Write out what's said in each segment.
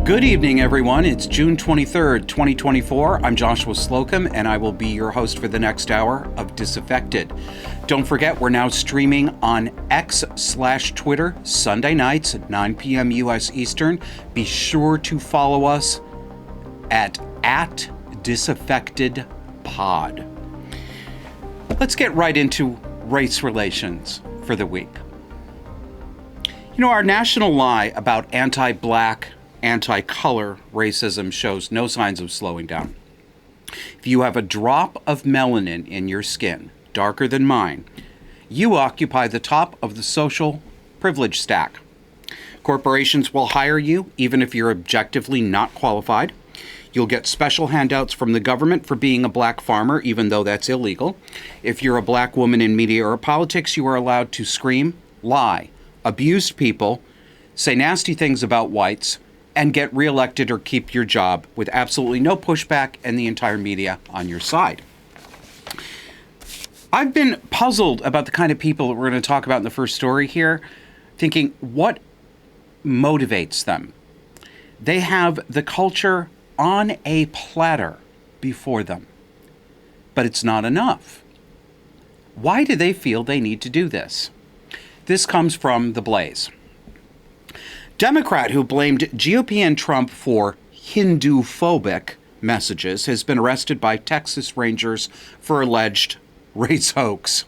Good evening, everyone. It's June 23rd, 2024. I'm Joshua Slocum, and I will be your host for the next hour of Disaffected. Don't forget, we're now streaming on X/Twitter, Sunday nights at 9 p.m. U.S. Eastern. Be sure to follow us at @DisaffectedPod. Let's get right into race relations for the week. You know, our national lie about anti-black, anti-color racism shows no signs of slowing down. If you have a drop of melanin in your skin, darker than mine, you occupy the top of the social privilege stack. Corporations will hire you even if you're objectively not qualified. You'll get special handouts from the government for being a black farmer, even though that's illegal. If you're a black woman in media or politics, you are allowed to scream, lie, abuse people, say nasty things about whites, and get reelected or keep your job with absolutely no pushback and the entire media on your side. I've been puzzled about the kind of people that we're going to talk about in the first story here, thinking what motivates them. They have the culture on a platter before them, but it's not enough. Why do they feel they need to do this? This comes from The Blaze. Democrat who blamed GOP and Trump for Hindu-phobic messages has been arrested by Texas Rangers for alleged race hoax.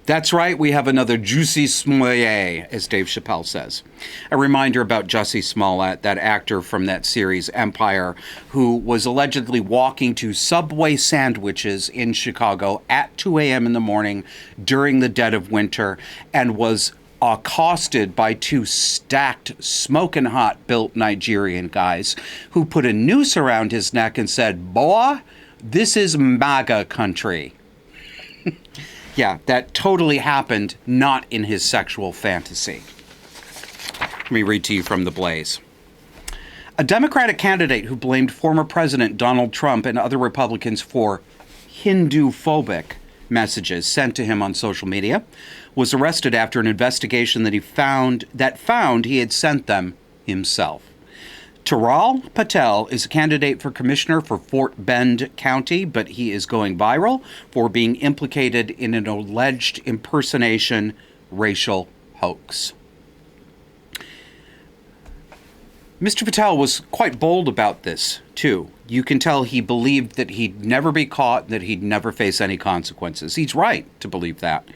That's right, we have another Jussie Smollett, as Dave Chappelle says. A reminder about Jussie Smollett, that actor from that series Empire, who was allegedly walking to Subway sandwiches in Chicago at 2 a.m. in the morning during the dead of winter and was accosted by two stacked, smoking hot built Nigerian guys who put a noose around his neck and said, "Boy, this is MAGA country." Yeah, that totally happened, not in his sexual fantasy. Let me read to you from The Blaze. A Democratic candidate who blamed former President Donald Trump and other Republicans for Hindu-phobic messages sent to him on social media was arrested after an investigation that found he had sent them himself. Taral Patel is a candidate for commissioner for Fort Bend County, but he is going viral for being implicated in an alleged impersonation racial hoax. Mr. Patel was quite bold about this, too. You can tell he believed that he'd never be caught, that he'd never face any consequences. He's right to believe that.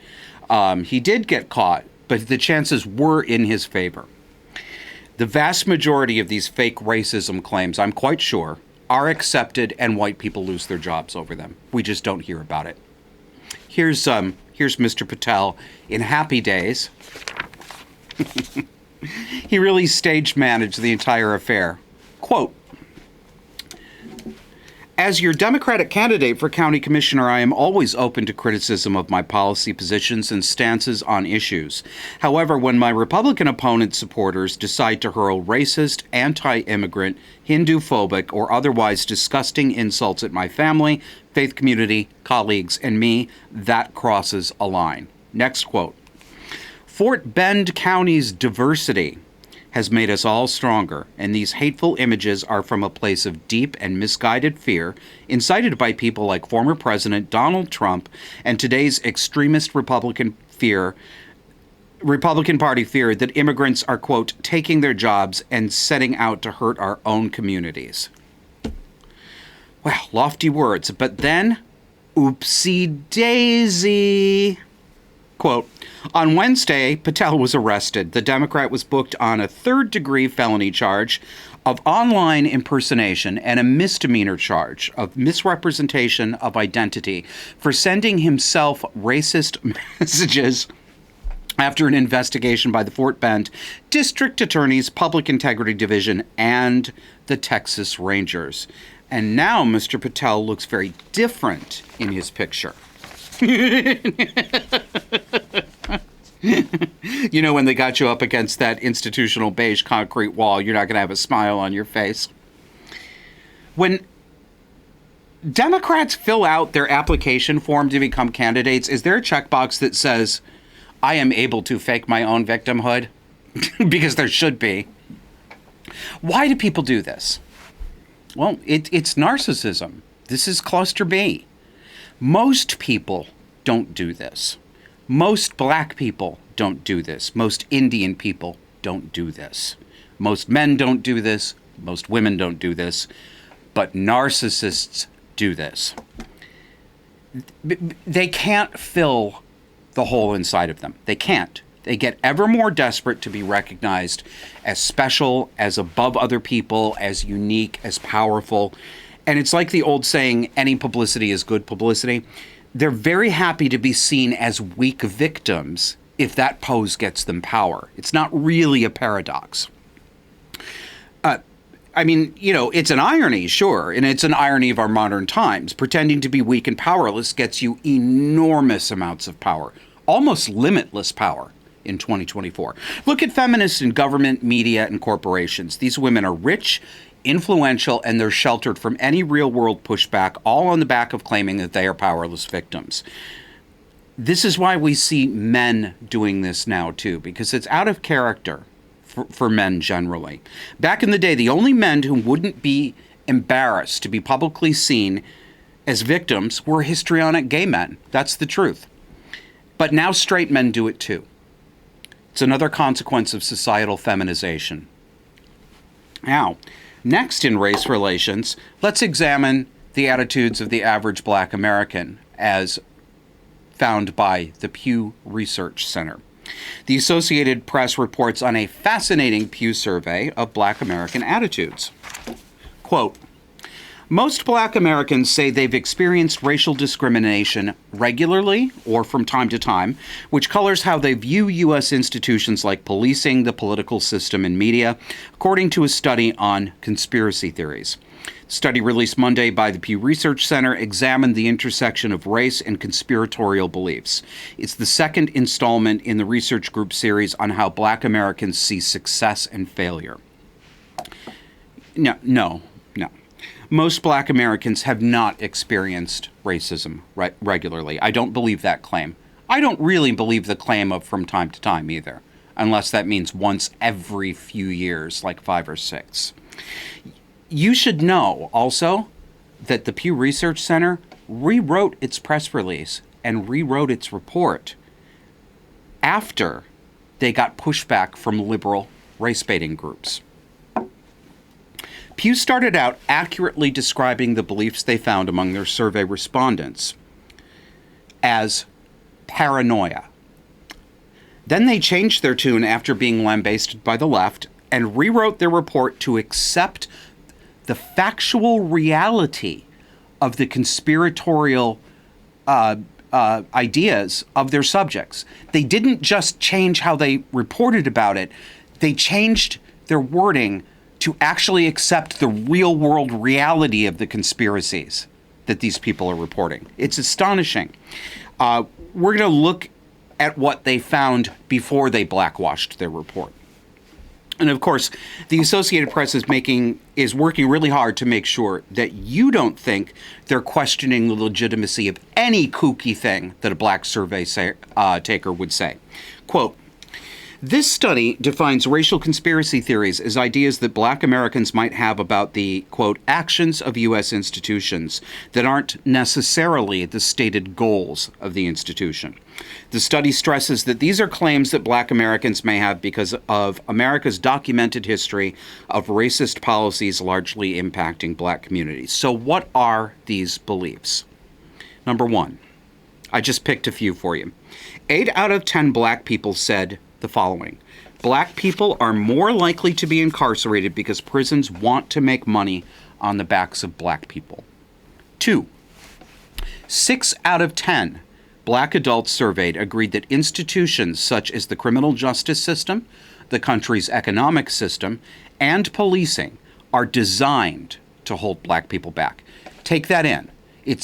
He did get caught, but the chances were in his favor. The vast majority of these fake racism claims, I'm quite sure, are accepted and white people lose their jobs over them. We just don't hear about it. Here's Mr. Patel in Happy Days. He really stage managed the entire affair. Quote, "As your Democratic candidate for county commissioner, I am always open to criticism of my policy positions and stances on issues. However, when my Republican opponent supporters decide to hurl racist, anti-immigrant, Hindu-phobic, or otherwise disgusting insults at my family, faith community, colleagues, and me, that crosses a line." Next quote. "Fort Bend County's diversity has made us all stronger, and these hateful images are from a place of deep and misguided fear, incited by people like former President Donald Trump and today's extremist Republican Party fear that immigrants are, quote, taking their jobs and setting out to hurt our own communities." Well, lofty words, but then, oopsie daisy. Quote, "On Wednesday, Patel was arrested. The Democrat was booked on a third-degree felony charge of online impersonation and a misdemeanor charge of misrepresentation of identity for sending himself racist messages after an investigation by the Fort Bend District Attorney's Public Integrity Division and the Texas Rangers." And now Mr. Patel looks very different in his picture. You know, when they got you up against that institutional beige concrete wall, you're not going to have a smile on your face. When Democrats fill out their application form to become candidates, is there a checkbox that says, "I am able to fake my own victimhood"? Because there should be. Why do people do this? Well, it's narcissism. This is cluster B. Most people don't do this. Most black people don't do this. Most Indian people don't do this. Most men don't do this. Most women don't do this. But narcissists do this. They can't fill the hole inside of them. They can't. They get ever more desperate to be recognized as special, as above other people, as unique, as powerful. And it's like the old saying, any publicity is good publicity. They're very happy to be seen as weak victims if that pose gets them power. It's not really a paradox. I mean, you know, it's an irony, sure, and it's an irony of our modern times. Pretending to be weak and powerless gets you enormous amounts of power, almost limitless power in 2024. Look at feminists in government, media, and corporations. These women are rich, influential, and they're sheltered from any real-world pushback, all on the back of claiming that they are powerless victims. This is why we see men doing this now, too, because it's out of character for men generally. Back in the day, the only men who wouldn't be embarrassed to be publicly seen as victims were histrionic gay men. That's the truth. But now straight men do it too. It's another consequence of societal feminization. Now, next in race relations, let's examine the attitudes of the average black American as found by the Pew Research Center. The Associated Press reports on a fascinating Pew survey of black American attitudes. Quote, most black Americans say they've experienced racial discrimination regularly or from time to time, which colors how they view U.S. institutions like policing, the political system, and media, according to a study on conspiracy theories. The study released Monday by the Pew Research Center examined the intersection of race and conspiratorial beliefs. It's the second installment in the research group series on how black Americans see success and failure. No. Most black Americans have not experienced racism regularly. I don't believe that claim. I don't really believe the claim of from time to time either, unless that means once every few years, like 5 or 6. You should know also that the Pew Research Center rewrote its press release and rewrote its report after they got pushback from liberal race-baiting groups. Pew started out accurately describing the beliefs they found among their survey respondents as paranoia. Then they changed their tune after being lambasted by the left and rewrote their report to accept the factual reality of the conspiratorial ideas of their subjects. They didn't just change how they reported about it. They changed their wording to actually accept the real world reality of the conspiracies that these people are reporting. It's astonishing. We're going to look at what they found before they blackwashed their report. And of course, the Associated Press is working really hard to make sure that you don't think they're questioning the legitimacy of any kooky thing that a black survey taker would say. Quote, this study defines racial conspiracy theories as ideas that black Americans might have about the, quote, actions of U.S. institutions that aren't necessarily the stated goals of the institution. The study stresses that these are claims that black Americans may have because of America's documented history of racist policies largely impacting black communities. So what are these beliefs? Number one, I just picked a few for you. 8 out of 10 black people said the following. Black people are more likely to be incarcerated because prisons want to make money on the backs of black people. 2, 6 out of 10 black adults surveyed agreed that institutions such as the criminal justice system, the country's economic system, and policing are designed to hold black people back. Take that in.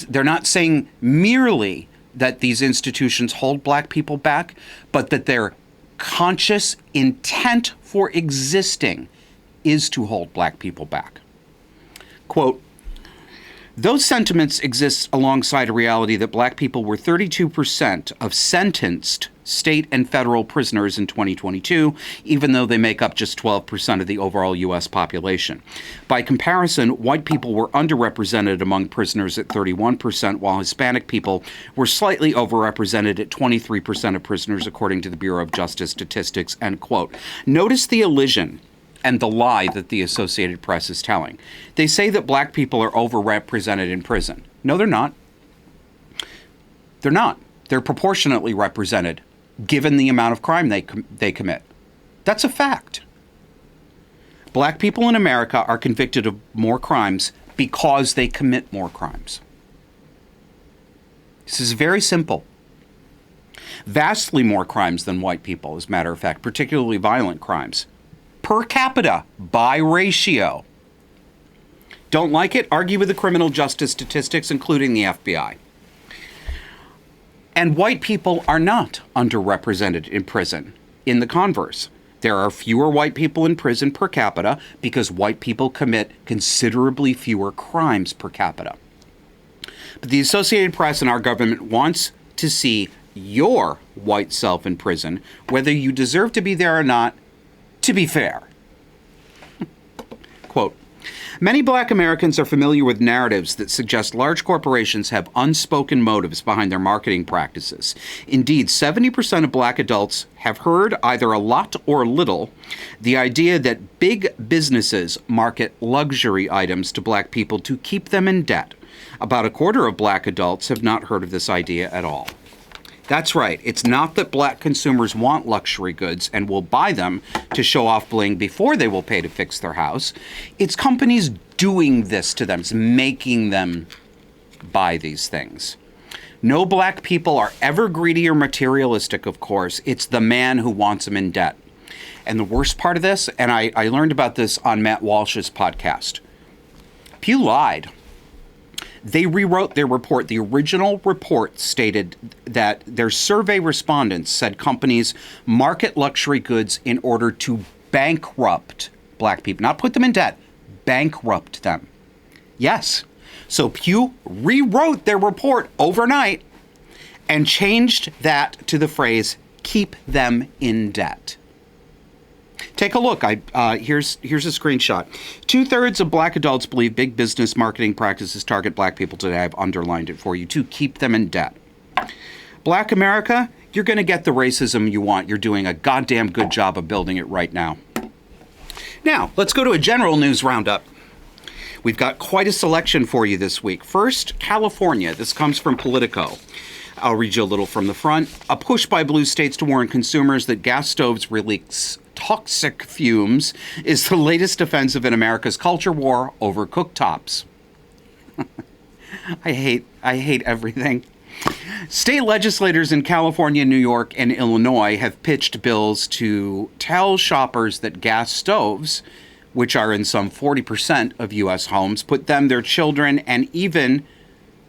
They're not saying merely that these institutions hold black people back, but that their conscious intent for existing is to hold black people back. Quote, Those sentiments exist alongside a reality that black people were 32% of sentenced state and federal prisoners in 2022, even though they make up just 12% of the overall U.S. population. By comparison, white people were underrepresented among prisoners at 31%, while Hispanic people were slightly overrepresented at 23% of prisoners, according to the Bureau of Justice Statistics, end quote. Notice the elision and the lie that the Associated Press is telling. They say that black people are overrepresented in prison. No, they're not. They're not. They're proportionately represented, given the amount of crime they commit. That's a fact. Black people in America are convicted of more crimes because they commit more crimes. This is very simple. Vastly more crimes than white people, as a matter of fact, particularly violent crimes. Per capita, by ratio. Don't like it? Argue with the criminal justice statistics, including the FBI. And white people are not underrepresented in prison. In the converse, there are fewer white people in prison per capita because white people commit considerably fewer crimes per capita. But the Associated Press and our government wants to see your white self in prison, whether you deserve to be there or not, to be fair. Quote, many black Americans are familiar with narratives that suggest large corporations have unspoken motives behind their marketing practices. Indeed, 70% of black adults have heard, either a lot or little, the idea that big businesses market luxury items to black people to keep them in debt. About a quarter of black adults have not heard of this idea at all. That's right. It's not that black consumers want luxury goods and will buy them to show off bling before they will pay to fix their house. It's companies doing this to them. It's making them buy these things. No black people are ever greedy or materialistic, of course. It's the man who wants them in debt. And the worst part of this, and I learned about this on Matt Walsh's podcast, Pew lied. They rewrote their report. The original report stated that their survey respondents said companies market luxury goods in order to bankrupt black people, not put them in debt, bankrupt them. Yes. So Pew rewrote their report overnight and changed that to the phrase, keep them in debt. Take a look. Here's a screenshot. 2/3 of black adults believe big business marketing practices target black people today. I've underlined it for you to keep them in debt. Black America, you're going to get the racism you want. You're doing a goddamn good job of building it right now. Now, let's go to a general news roundup. We've got quite a selection for you this week. First, California. This comes from Politico. I'll read you a little from the front. A push by blue states to warn consumers that gas stoves release toxic fumes is the latest offensive in America's culture war over cooktops. I hate everything. State legislators in California, New York, and Illinois have pitched bills to tell shoppers that gas stoves, which are in some 40% of U.S. homes, put them, their children, and even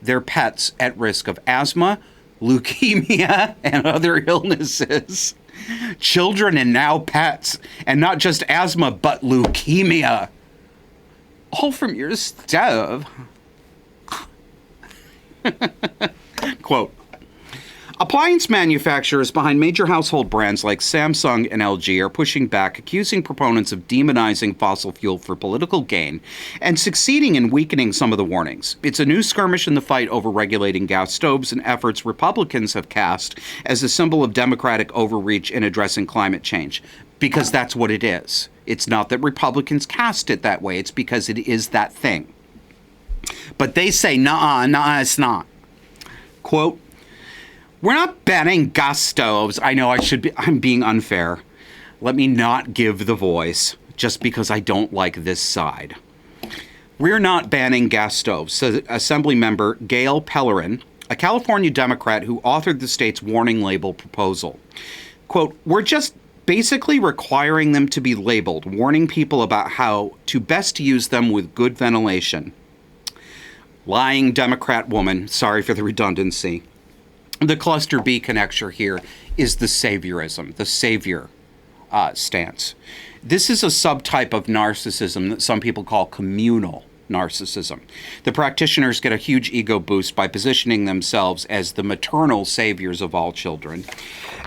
their pets at risk of asthma, leukemia, and other illnesses. Children and now pets, and not just asthma, but leukemia. All from your stove. Quote, appliance manufacturers behind major household brands like Samsung and LG are pushing back, accusing proponents of demonizing fossil fuel for political gain and succeeding in weakening some of the warnings. It's a new skirmish in the fight over regulating gas stoves and efforts Republicans have cast as a symbol of Democratic overreach in addressing climate change. Because that's what it is. It's not that Republicans cast it that way. It's because it is that thing. But they say, nah, it's not. Quote, we're not banning gas stoves. I know I'm being unfair. Let me not give the voice just because I don't like this side. We're not banning gas stoves, says Assemblymember Gail Pellerin, a California Democrat who authored the state's warning label proposal. Quote, we're just basically requiring them to be labeled, warning people about how to best use them with good ventilation. Lying Democrat woman, sorry for the redundancy. The cluster B connector here is the saviorism, the savior stance. This is a subtype of narcissism that some people call communal narcissism. The practitioners get a huge ego boost by positioning themselves as the maternal saviors of all children.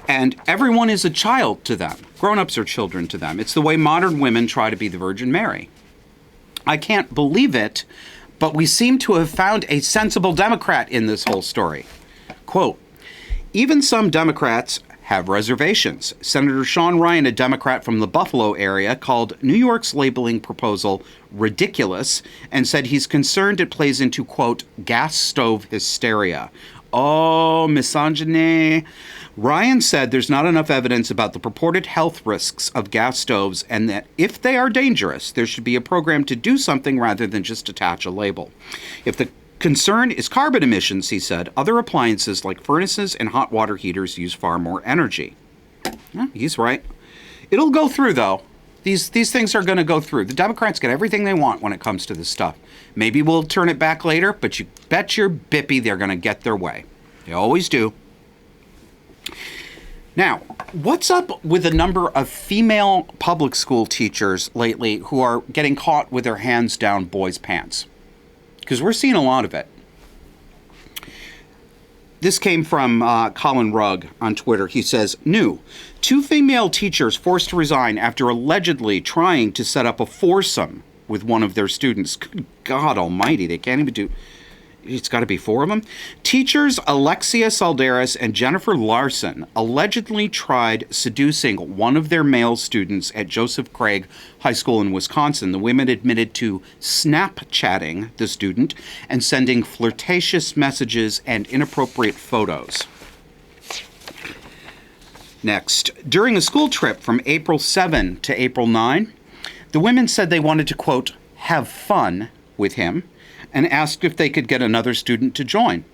And everyone is a child to them. Grown-ups are children to them. It's the way modern women try to be the Virgin Mary. I can't believe it, but we seem to have found a sensible Democrat in this whole story. Quote, even some Democrats have reservations. Senator Sean Ryan, a Democrat from the Buffalo area, called New York's labeling proposal ridiculous and said he's concerned it plays into, quote, gas stove hysteria. Oh, misogyny. Ryan said there's not enough evidence about the purported health risks of gas stoves and that if they are dangerous, there should be a program to do something rather than just attach a label. If the concern is carbon emissions, he said, other appliances like furnaces and hot water heaters use far more energy. Yeah, he's right. It'll go through, though. These things are going to go through. The Democrats get everything they want when it comes to this stuff. Maybe we'll turn it back later, but you bet your bippy they're going to get their way. They always do. Now, what's up with a number of female public school teachers lately who are getting caught with their hands down boys' pants? Because we're seeing a lot of it. This came from Colin Rugg on Twitter. He says, new, 2 female teachers forced to resign after allegedly trying to set up a foursome with one of their students. Good God almighty, they can't even do... It's got to be 4 of them. Teachers Alexia Salderas and Jennifer Larson allegedly tried seducing one of their male students at Joseph Craig High School in Wisconsin. The women admitted to Snapchatting the student and sending flirtatious messages and inappropriate photos. Next, during a school trip from April 7 to April 9, the women said they wanted to, quote, have fun with him, and asked if they could get another student to join.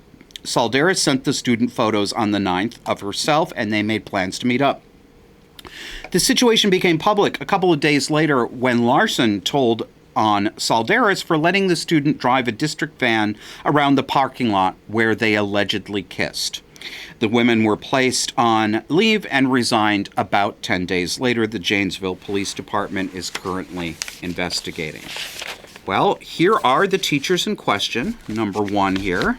Salderas sent the student photos on the 9th of herself, and they made plans to meet up. The situation became public a couple of days later when Larson told on Salderas for letting the student drive a district van around the parking lot where they allegedly kissed. The women were placed on leave and resigned about 10 days later. The Janesville Police Department is currently investigating. Well, here are the teachers in question, number 1 here,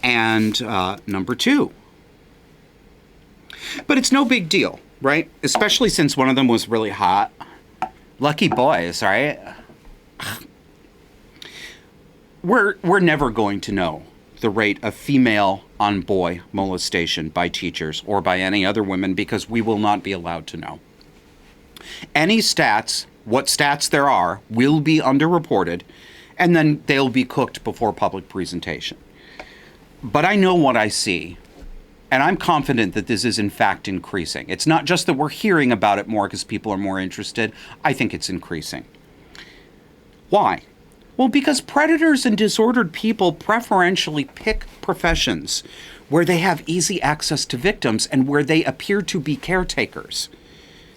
and number 2. But it's no big deal, right? Especially since one of them was really hot. Lucky boys, right? We're never going to know the rate of female on boy molestation by teachers or by any other women because we will not be allowed to know. Any stats, what stats there are, will be underreported, and then they'll be cooked before public presentation. But I know what I see, and I'm confident that this is in fact increasing. It's not just that we're hearing about it more because people are more interested. I think it's increasing. Why? Well, because predators and disordered people preferentially pick professions where they have easy access to victims and where they appear to be caretakers.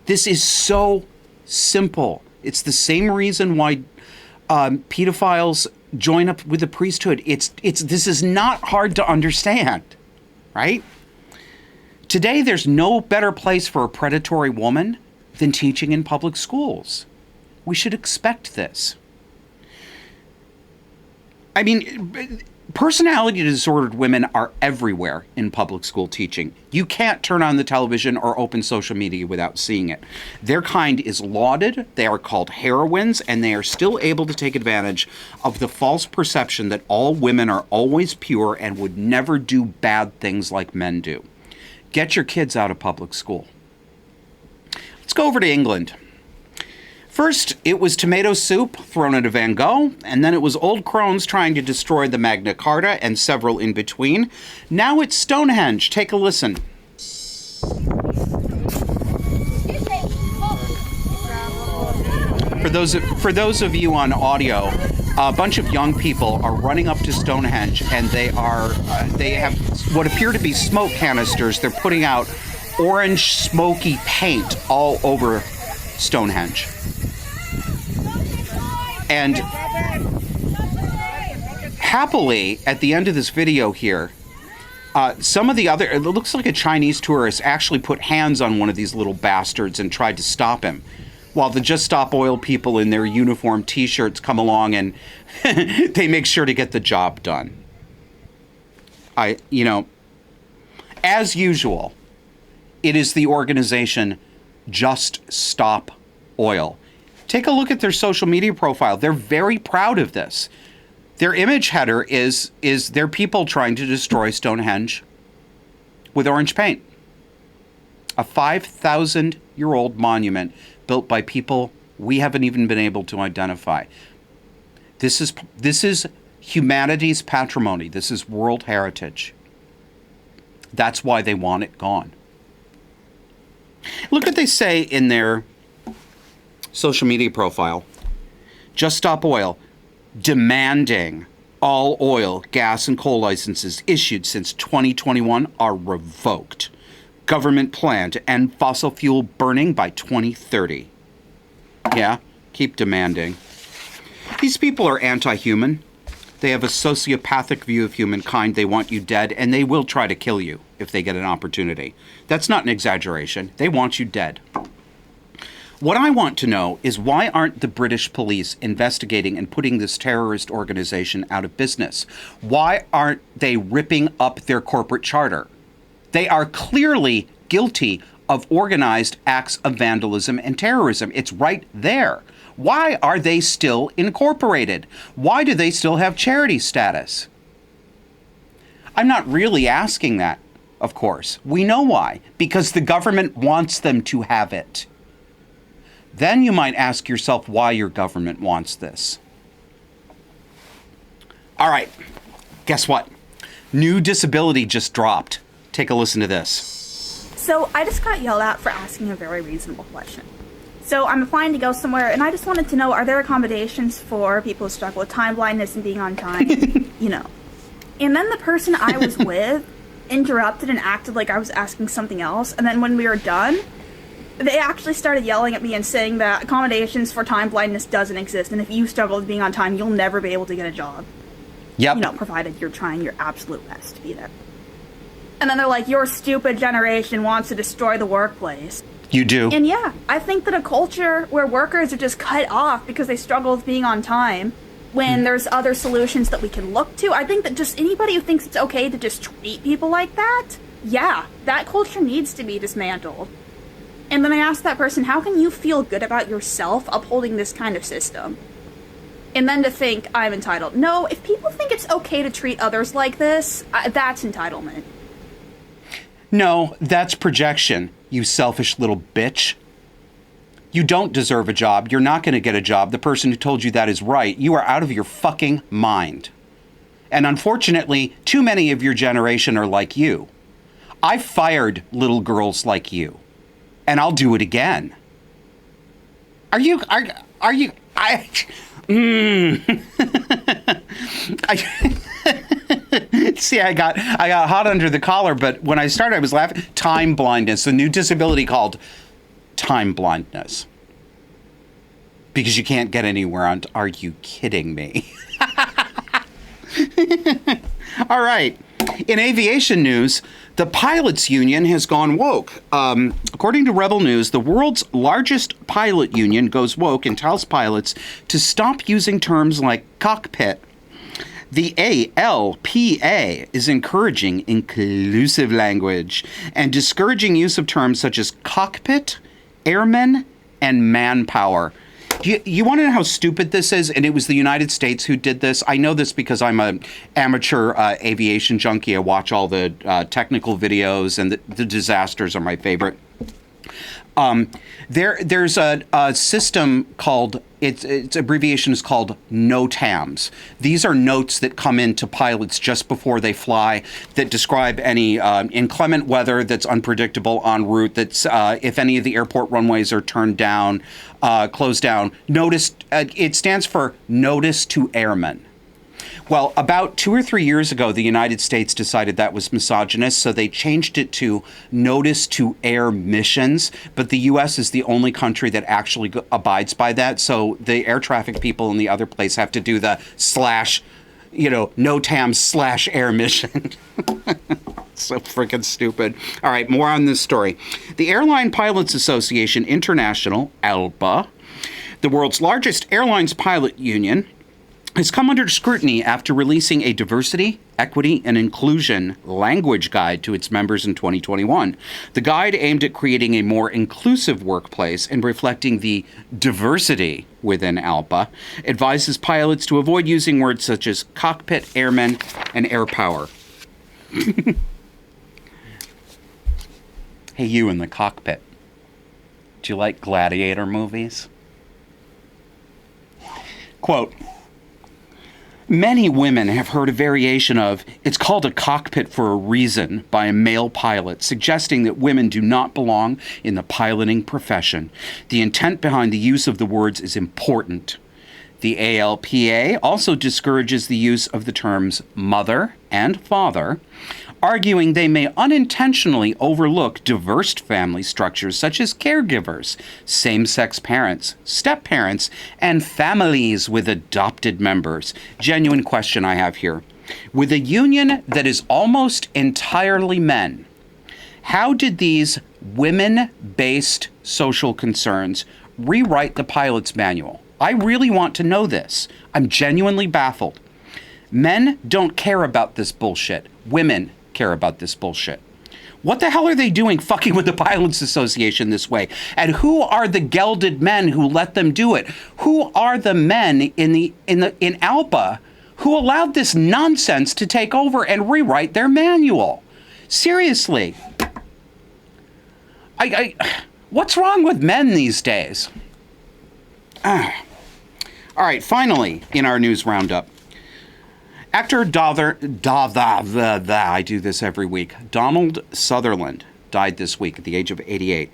This is so simple. It's the same reason why pedophiles join up with the priesthood. This is not hard to understand, right? Today, there's no better place for a predatory woman than teaching in public schools. We should expect this. I mean, personality disordered women are everywhere in public school teaching. You can't turn on the television or open social media without seeing it. Their kind is lauded, they are called heroines, and they are still able to take advantage of the false perception that all women are always pure and would never do bad things like men do. Get your kids out of public school. Let's go over to England. First, it was tomato soup thrown at a Van Gogh, and then it was old crones trying to destroy the Magna Carta and several in between. Now it's Stonehenge. Take a listen. For those of you on audio, a bunch of young people are running up to Stonehenge, and they have what appear to be smoke canisters. They're putting out orange smoky paint all over Stonehenge. And happily, at the end of this video here, some of the other, it looks like a Chinese tourist actually put hands on one of these little bastards and tried to stop him. while the Just Stop Oil people in their uniform T-shirts come along and they make sure to get the job done. As usual, it is the organization Just Stop Oil. Take a look at their social media profile. They're very proud of this. Their image header is their people trying to destroy Stonehenge with orange paint. A 5,000-year-old monument built by people we haven't even been able to identify. This is humanity's patrimony. This is world heritage. That's why they want it gone. Look what they say in their social media profile. Just Stop Oil, demanding all oil, gas, and coal licenses issued since 2021 are revoked. Government plan to end fossil fuel burning by 2030. Yeah, keep demanding. These people are anti-human. They have a sociopathic view of humankind. They want you dead, and they will try to kill you if they get an opportunity. That's not an exaggeration. They want you dead. What I want to know is why aren't the British police investigating and putting this terrorist organization out of business? Why aren't they ripping up their corporate charter? They are clearly guilty of organized acts of vandalism and terrorism. It's right there. Why are they still incorporated? Why do they still have charity status? I'm not really asking that, of course. We know why. Because the government wants them to have it. Then you might ask yourself why your government wants this. All right. Guess what? New disability just dropped. Take a listen to this. So I just got yelled at for asking a very reasonable question. So I'm applying to go somewhere, and I just wanted to know, are there accommodations for people who struggle with time blindness and being on time? And then the person I was with interrupted and acted like I was asking something else. And then when we were done, they actually started yelling at me and saying that accommodations for time blindness doesn't exist. And if you struggle with being on time, you'll never be able to get a job. Yep. Provided you're trying your absolute best to be there. And then they're like, your stupid generation wants to destroy the workplace. You do. And yeah, I think that a culture where workers are just cut off because they struggle with being on time, when there's other solutions that we can look to, I think that just anybody who thinks it's okay to just treat people like that, yeah, that culture needs to be dismantled. And then I asked that person, how can you feel good about yourself upholding this kind of system? And then to think I'm entitled. No, if people think it's okay to treat others like this, that's entitlement. No, that's projection, you selfish little bitch. You don't deserve a job. You're not going to get a job. The person who told you that is right. You are out of your fucking mind. And unfortunately, too many of your generation are like you. I fired little girls like you. And I'll do it again. See, I got hot under the collar, but when I started, I was laughing. Time blindness, a new disability called time blindness. Because you can't get anywhere on. Are you kidding me? All right. In aviation news, the pilots union has gone woke. According to Rebel News, the world's largest pilot union goes woke and tells pilots to stop using terms like cockpit. The ALPA is encouraging inclusive language and discouraging use of terms such as cockpit, airmen, and manpower. You want to know how stupid this is? And it was the United States who did this. I know this because I'm an amateur aviation junkie. I watch all the technical videos, and the disasters are my favorite. There's a system called, its abbreviation is called NOTAMs. These are notes that come into pilots just before they fly that describe any inclement weather that's unpredictable en route, that's if any of the airport runways are turned down, closed down. It stands for Notice to Airmen. Well, about 2 or 3 years ago, the United States decided that was misogynist, so they changed it to Notice to Air Missions. But the U.S. is the only country that actually abides by that. So the air traffic people in the other place have to do the /, NOTAM /air mission. It's So freaking stupid. All right, more on this story. The Airline Pilots Association International, ALPA, the world's largest airlines pilot union, has come under scrutiny after releasing a diversity, equity, and inclusion language guide to its members in 2021. The guide, aimed at creating a more inclusive workplace and reflecting the diversity within ALPA, advises pilots to avoid using words such as cockpit, airmen, and air power. Hey, you in the cockpit. Do you like gladiator movies? Quote, many women have heard a variation of, "It's called a cockpit for a reason," by a male pilot, suggesting that women do not belong in the piloting profession. The intent behind the use of the words is important. The ALPA also discourages the use of the terms mother and father, arguing they may unintentionally overlook diverse family structures such as caregivers, same-sex parents, step-parents, and families with adopted members. Genuine question I have here. With a union that is almost entirely men, how did these women-based social concerns rewrite the pilot's manual? I really want to know this. I'm genuinely baffled. Men don't care about this bullshit. Women care about this bullshit. What the hell are they doing fucking with the Pilots Association this way? And who are the gelded men who let them do it? Who are the men in ALPA who allowed this nonsense to take over and rewrite their manual? Seriously. What's wrong with men these days? All right, finally, in our news roundup, actor I do this every week, Donald Sutherland died this week at the age of 88.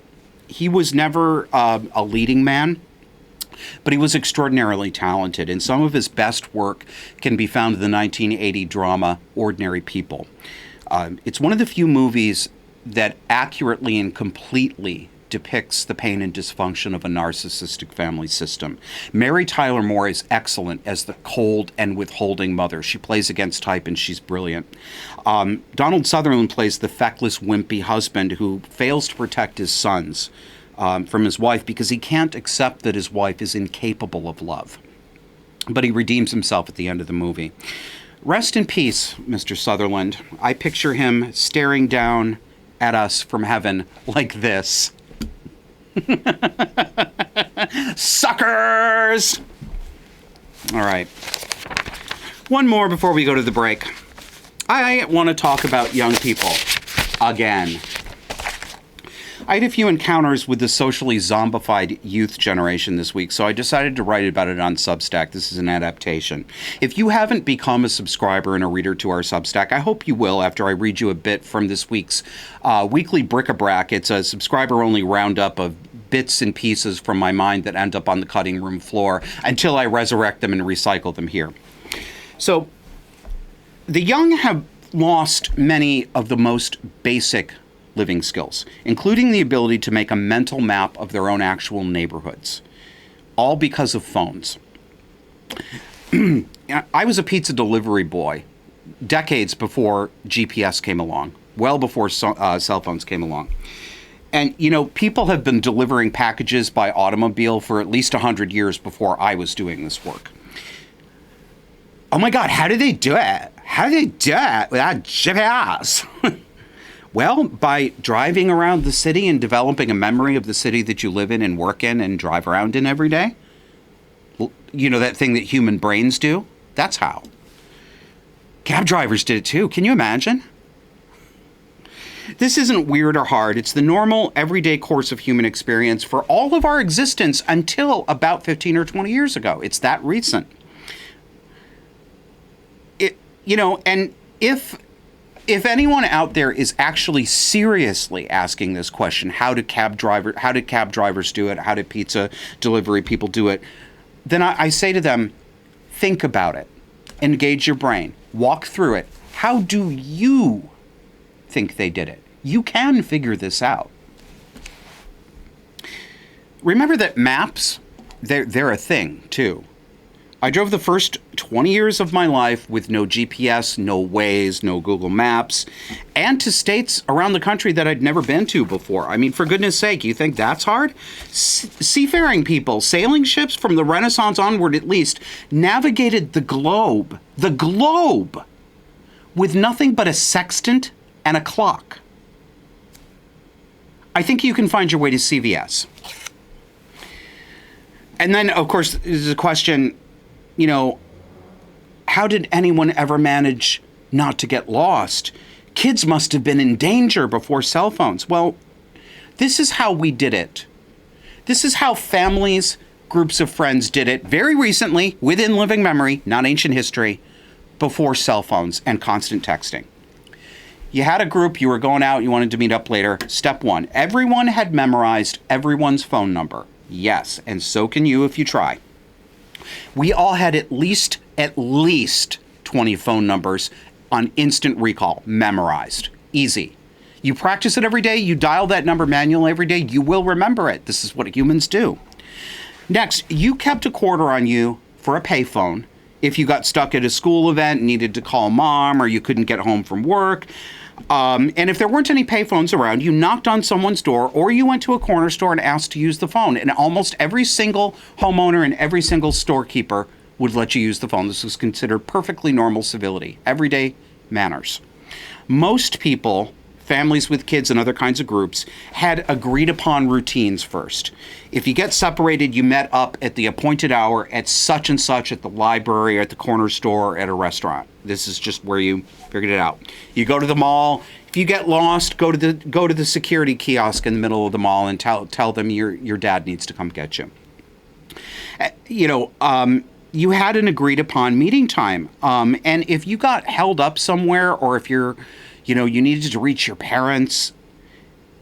He was never a leading man, but he was extraordinarily talented, and some of his best work can be found in the 1980 drama Ordinary People. It's one of the few movies that accurately and completely depicts the pain and dysfunction of a narcissistic family system. Mary Tyler Moore is excellent as the cold and withholding mother. She plays against type and she's brilliant. Donald Sutherland plays the feckless, wimpy husband who fails to protect his sons from his wife because he can't accept that his wife is incapable of love. But he redeems himself at the end of the movie. Rest in peace, Mr. Sutherland. I picture him staring down at us from heaven like this. Suckers! All right. One more before we go to the break. I want to talk about young people again. I had a few encounters with the socially zombified youth generation this week, so I decided to write about it on Substack. This is an adaptation. If you haven't become a subscriber and a reader to our Substack, I hope you will after I read you a bit from this week's weekly bric-a-brac. It's a subscriber-only roundup of bits and pieces from my mind that end up on the cutting room floor until I resurrect them and recycle them here. So, the young have lost many of the most basic living skills, including the ability to make a mental map of their own actual neighborhoods, all because of phones. I was a pizza delivery boy decades before GPS came along, well before cell phones came along. And, you know, people have been delivering packages by automobile for at least 100 years before I was doing this work. Oh my God, how did they do it? How did they do it without GPS? Well, by driving around the city and developing a memory of the city that you live in and work in and drive around in every day. You know, that thing that human brains do? That's how. Cab drivers did it too. Can you imagine? This isn't weird or hard. It's the normal, everyday course of human experience for all of our existence until about 15 or 20 years ago. It's that recent. And if anyone out there is actually seriously asking this question, how did cab drivers do it? How did pizza delivery people do it? Then I say to them, think about it. Engage your brain. Walk through it. How do you think they did it? You can figure this out. Remember that maps, they're a thing too. I drove the first 20 years of my life with no GPS, no Waze, no Google Maps, and to states around the country that I'd never been to before. I mean, for goodness sake, you think that's hard? Seafaring people, sailing ships from the Renaissance onward at least, navigated the globe, with nothing but a sextant and a clock. I think you can find your way to CVS. And then, of course, there's a question, you know, how did anyone ever manage not to get lost? Kids must have been in danger before cell phones. Well, this is how we did it. This is how families, groups of friends did it very recently, within living memory, not ancient history, before cell phones and constant texting. You had a group, you were going out, you wanted to meet up later. Step one, everyone had memorized everyone's phone number. Yes, and so can you if you try. We all had at least 20 phone numbers on instant recall, memorized. Easy. You practice it every day, you dial that number manually every day, you will remember it. This is what humans do. Next, you kept a quarter on you for a payphone if you got stuck at a school event, needed to call mom, or you couldn't get home from work. And if there weren't any payphones around, you knocked on someone's door or you went to a corner store and asked to use the phone. And almost every single homeowner and every single storekeeper would let you use the phone. This was considered perfectly normal civility, everyday manners. Most people, families with kids and other kinds of groups, had agreed upon routines first. If you get separated, you met up at the appointed hour at such and such at the library, or at the corner store, or at a restaurant. This is just where you figured it out. You go to the mall. If you get lost, go to the security kiosk in the middle of the mall and tell them your dad needs to come get you. You had an agreed upon meeting time. And if you got held up somewhere, or if you needed to reach your parents,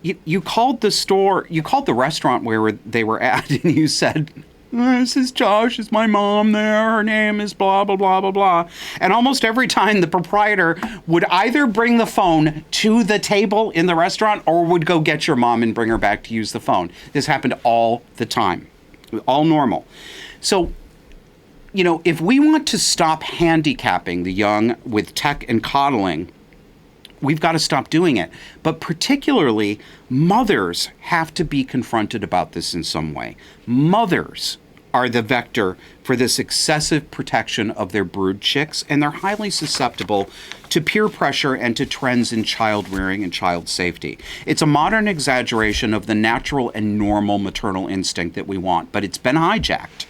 you called the restaurant where they were at, and you said, "This is Josh, is my mom there? Her name is blah, blah, blah, blah, blah." And almost every time the proprietor would either bring the phone to the table in the restaurant or would go get your mom and bring her back to use the phone. This happened all the time. All normal. So, if we want to stop handicapping the young with tech and coddling, we've got to stop doing it. But particularly, mothers have to be confronted about this in some way. Mothers are the vector for this excessive protection of their brood chicks, and they're highly susceptible to peer pressure and to trends in child rearing and child safety. It's a modern exaggeration of the natural and normal maternal instinct that we want, but it's been hijacked.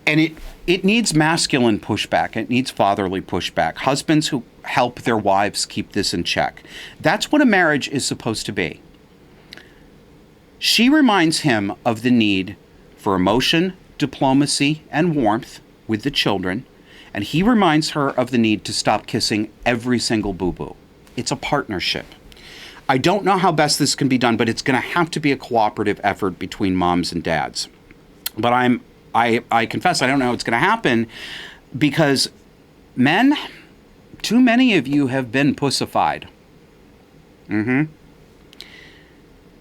And it needs masculine pushback. It needs fatherly pushback. Husbands who help their wives keep this in check. That's what a marriage is supposed to be. She reminds him of the need for emotion, diplomacy, and warmth with the children, and he reminds her of the need to stop kissing every single boo-boo. It's a partnership. I don't know how best this can be done, but it's going to have to be a cooperative effort between moms and dads. But I confess I don't know how it's going to happen, because men, too many of you have been pussified.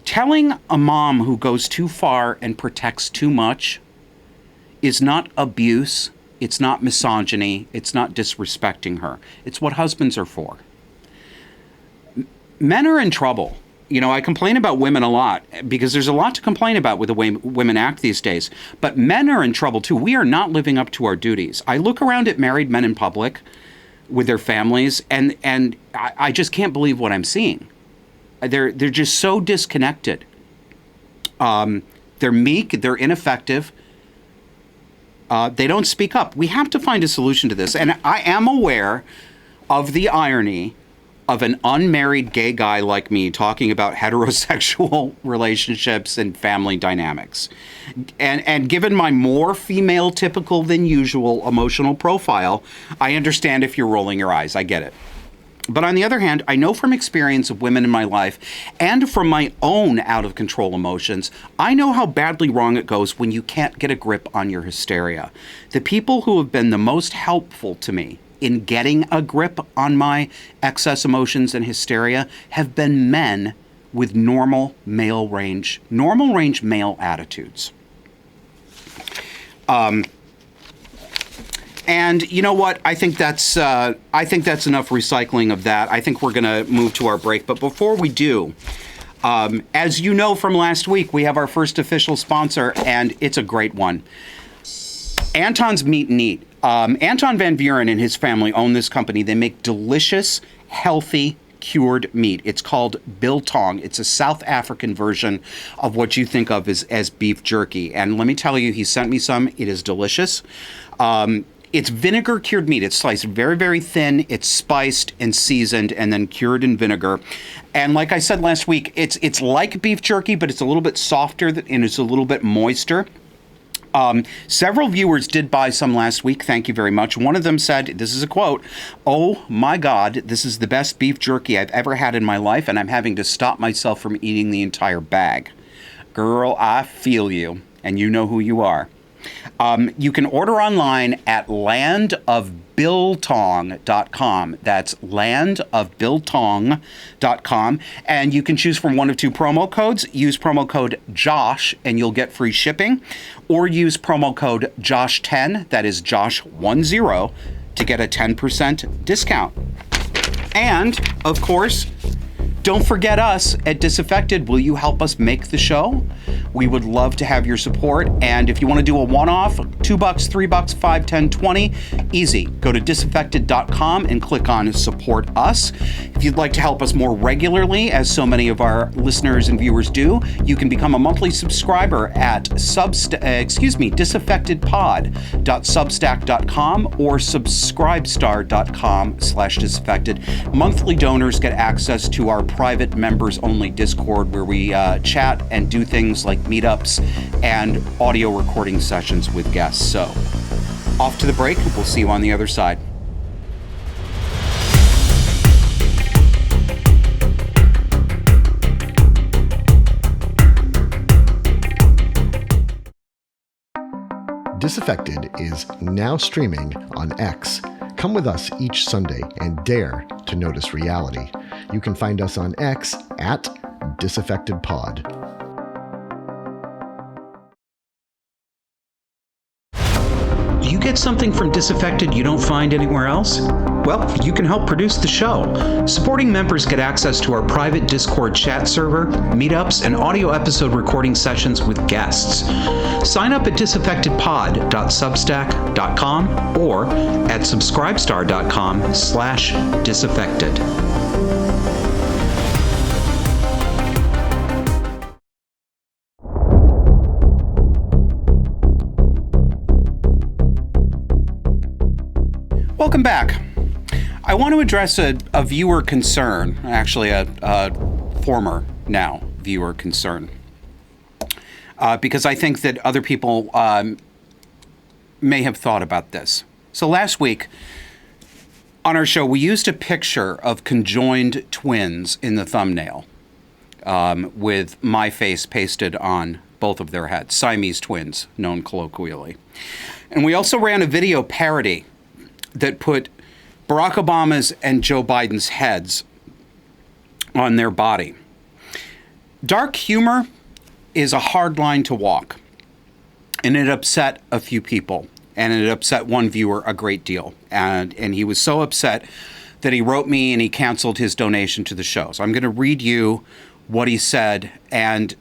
Telling a mom who goes too far and protects too much is not abuse, it's not misogyny, it's not disrespecting her. It's what husbands are for. Men are in trouble. I complain about women a lot because there's a lot to complain about with the way women act these days. But men are in trouble too. We are not living up to our duties. I look around at married men in public with their families, and I just can't believe what I'm seeing. They're just so disconnected. They're meek. They're ineffective. They don't speak up. We have to find a solution to this. And I am aware of the irony of an unmarried gay guy like me talking about heterosexual relationships and family dynamics. And given my more female typical than usual emotional profile, I understand if you're rolling your eyes. I get it. But on the other hand, I know from experience of women in my life and from my own out-of-control emotions, I know how badly wrong it goes when you can't get a grip on your hysteria. The people who have been the most helpful to me in getting a grip on my excess emotions and hysteria have been men with normal range male attitudes. And you know what? I think that's enough recycling of that. I think we're going to move to our break. But before we do, as you know from last week, we have our first official sponsor, and it's a great one. Anton's Meat and Eat. Anton Van Buren and his family own this company. They make delicious, healthy, cured meat. It's called biltong. It's a South African version of what you think of as beef jerky. And let me tell you, he sent me some. It is delicious. It's vinegar cured meat. It's sliced very, very thin. It's spiced and seasoned and then cured in vinegar. And like I said last week, it's like beef jerky, but it's a little bit softer and it's a little bit moister. Several viewers did buy some last week. Thank you very much. One of them said, this is a quote, "Oh my God, this is the best beef jerky I've ever had in my life, and I'm having to stop myself from eating the entire bag." Girl, I feel you, and you know who you are. You can order online at landofbiltong.com. That's landofbiltong.com. And you can choose from one of two promo codes. Use promo code JOSH and you'll get free shipping. Or use promo code JOSH10, that is JOSH10, to get a 10% discount. And, of course, don't forget us at Disaffected. Will you help us make the show? We would love to have your support. And if you want to do a one-off, $2, $3, $5, $10, $20, easy. Go to disaffected.com and click on Support Us. If you'd like to help us more regularly, as so many of our listeners and viewers do, you can become a monthly subscriber at disaffectedpod.substack.com or subscribestar.com/disaffected. Monthly donors get access to our private members-only Discord where we chat and do things like meetups and audio recording sessions with guests. So, off to the break. We'll see you on the other side. Disaffected is now streaming on X. Come with us each Sunday and dare to notice reality. You can find us on X at DisaffectedPod. Do you get something from Disaffected you don't find anywhere else? Well, you can help produce the show. Supporting members get access to our private Discord chat server, meetups, and audio episode recording sessions with guests. Sign up at disaffectedpod.substack.com or at subscribestar.com/disaffected. Welcome back. I want to address a viewer concern, actually a former now viewer concern, because I think that other people may have thought about this. So last week on our show, we used a picture of conjoined twins in the thumbnail with my face pasted on both of their heads, Siamese twins, known colloquially. And we also ran a video parody that put Barack Obama's and Joe Biden's heads on their body. Dark humor is a hard line to walk, and it upset a few people, and it upset one viewer a great deal. And he was so upset that he wrote me and he canceled his donation to the show. So I'm going to read you what he said, and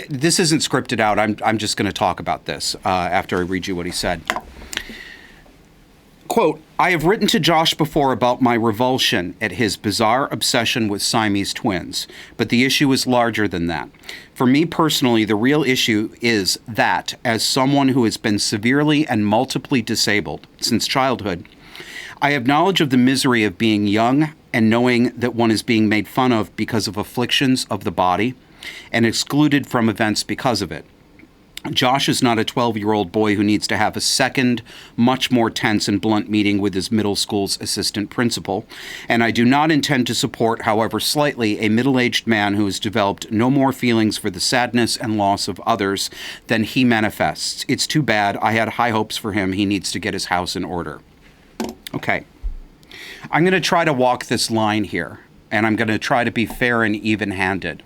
this isn't scripted out. I'm just going to talk about this after I read you what he said. Quote, "I have written to Josh before about my revulsion at his bizarre obsession with Siamese twins, but the issue is larger than that. For me personally, the real issue is that, as someone who has been severely and multiply disabled since childhood, I have knowledge of the misery of being young and knowing that one is being made fun of because of afflictions of the body and excluded from events because of it. Josh is not a 12-year-old boy who needs to have a second, much more tense and blunt meeting with his middle school's assistant principal, and I do not intend to support, however slightly, a middle-aged man who has developed no more feelings for the sadness and loss of others than he manifests. It's too bad. I had high hopes for him. He needs to get his house in order." Okay. I'm going to try to walk this line here, and I'm going to try to be fair and even-handed.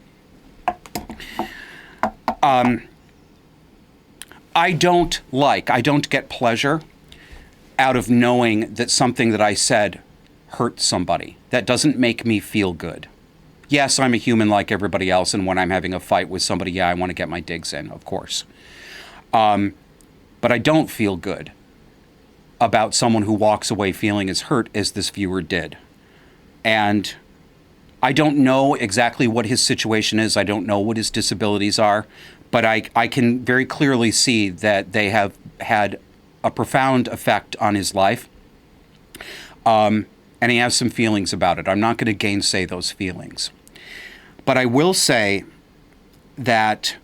I don't get pleasure out of knowing that something that I said hurt somebody. That doesn't make me feel good. Yes, I'm a human like everybody else, and when I'm having a fight with somebody, yeah, I want to get my digs in, of course. But I don't feel good about someone who walks away feeling as hurt as this viewer did. And I don't know exactly what his situation is. I don't know what his disabilities are, but I can very clearly see that they have had a profound effect on his life. And he has some feelings about it. I'm not going to gainsay those feelings. But I will say that,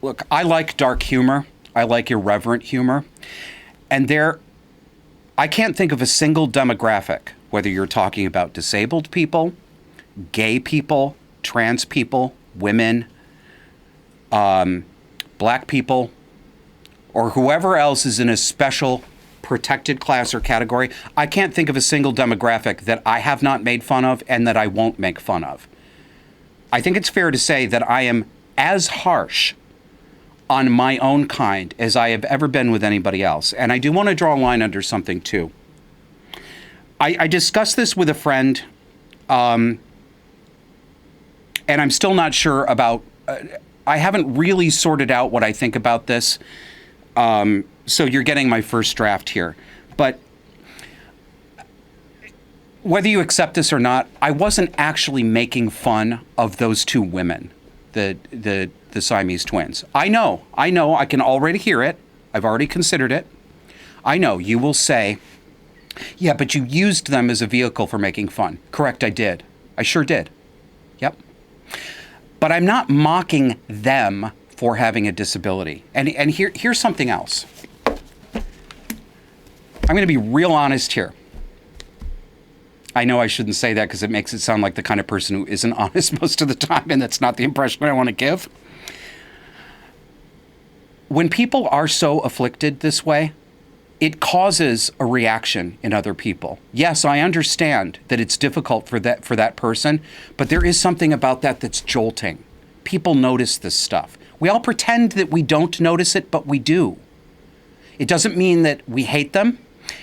look, I like dark humor. I like irreverent humor. And I can't think of a single demographic, whether you're talking about disabled people, gay people, trans people, women, black people, or whoever else is in a special protected class or category. I can't think of a single demographic that I have not made fun of and that I won't make fun of. I think it's fair to say that I am as harsh on my own kind as I have ever been with anybody else. And I do want to draw a line under something too. I discussed this with a friend, and I'm still not sure about, I haven't really sorted out what I think about this. So you're getting my first draft here. But whether you accept this or not, I wasn't actually making fun of those two women, the Siamese twins. I know, I can already hear it. I've already considered it. I know you will say, yeah, but you used them as a vehicle for making fun. Correct, I did. I sure did. Yep. But I'm not mocking them for having a disability. And here's something else. I'm going to be real honest here. I know I shouldn't say that because it makes it sound like the kind of person who isn't honest most of the time, and that's not the impression I want to give. When people are so afflicted this way, it causes a reaction in other people. Yes, I understand that it's difficult for that person, but there is something about that that's jolting. People notice this stuff. We all pretend that we don't notice it, but we do. It doesn't mean that we hate them.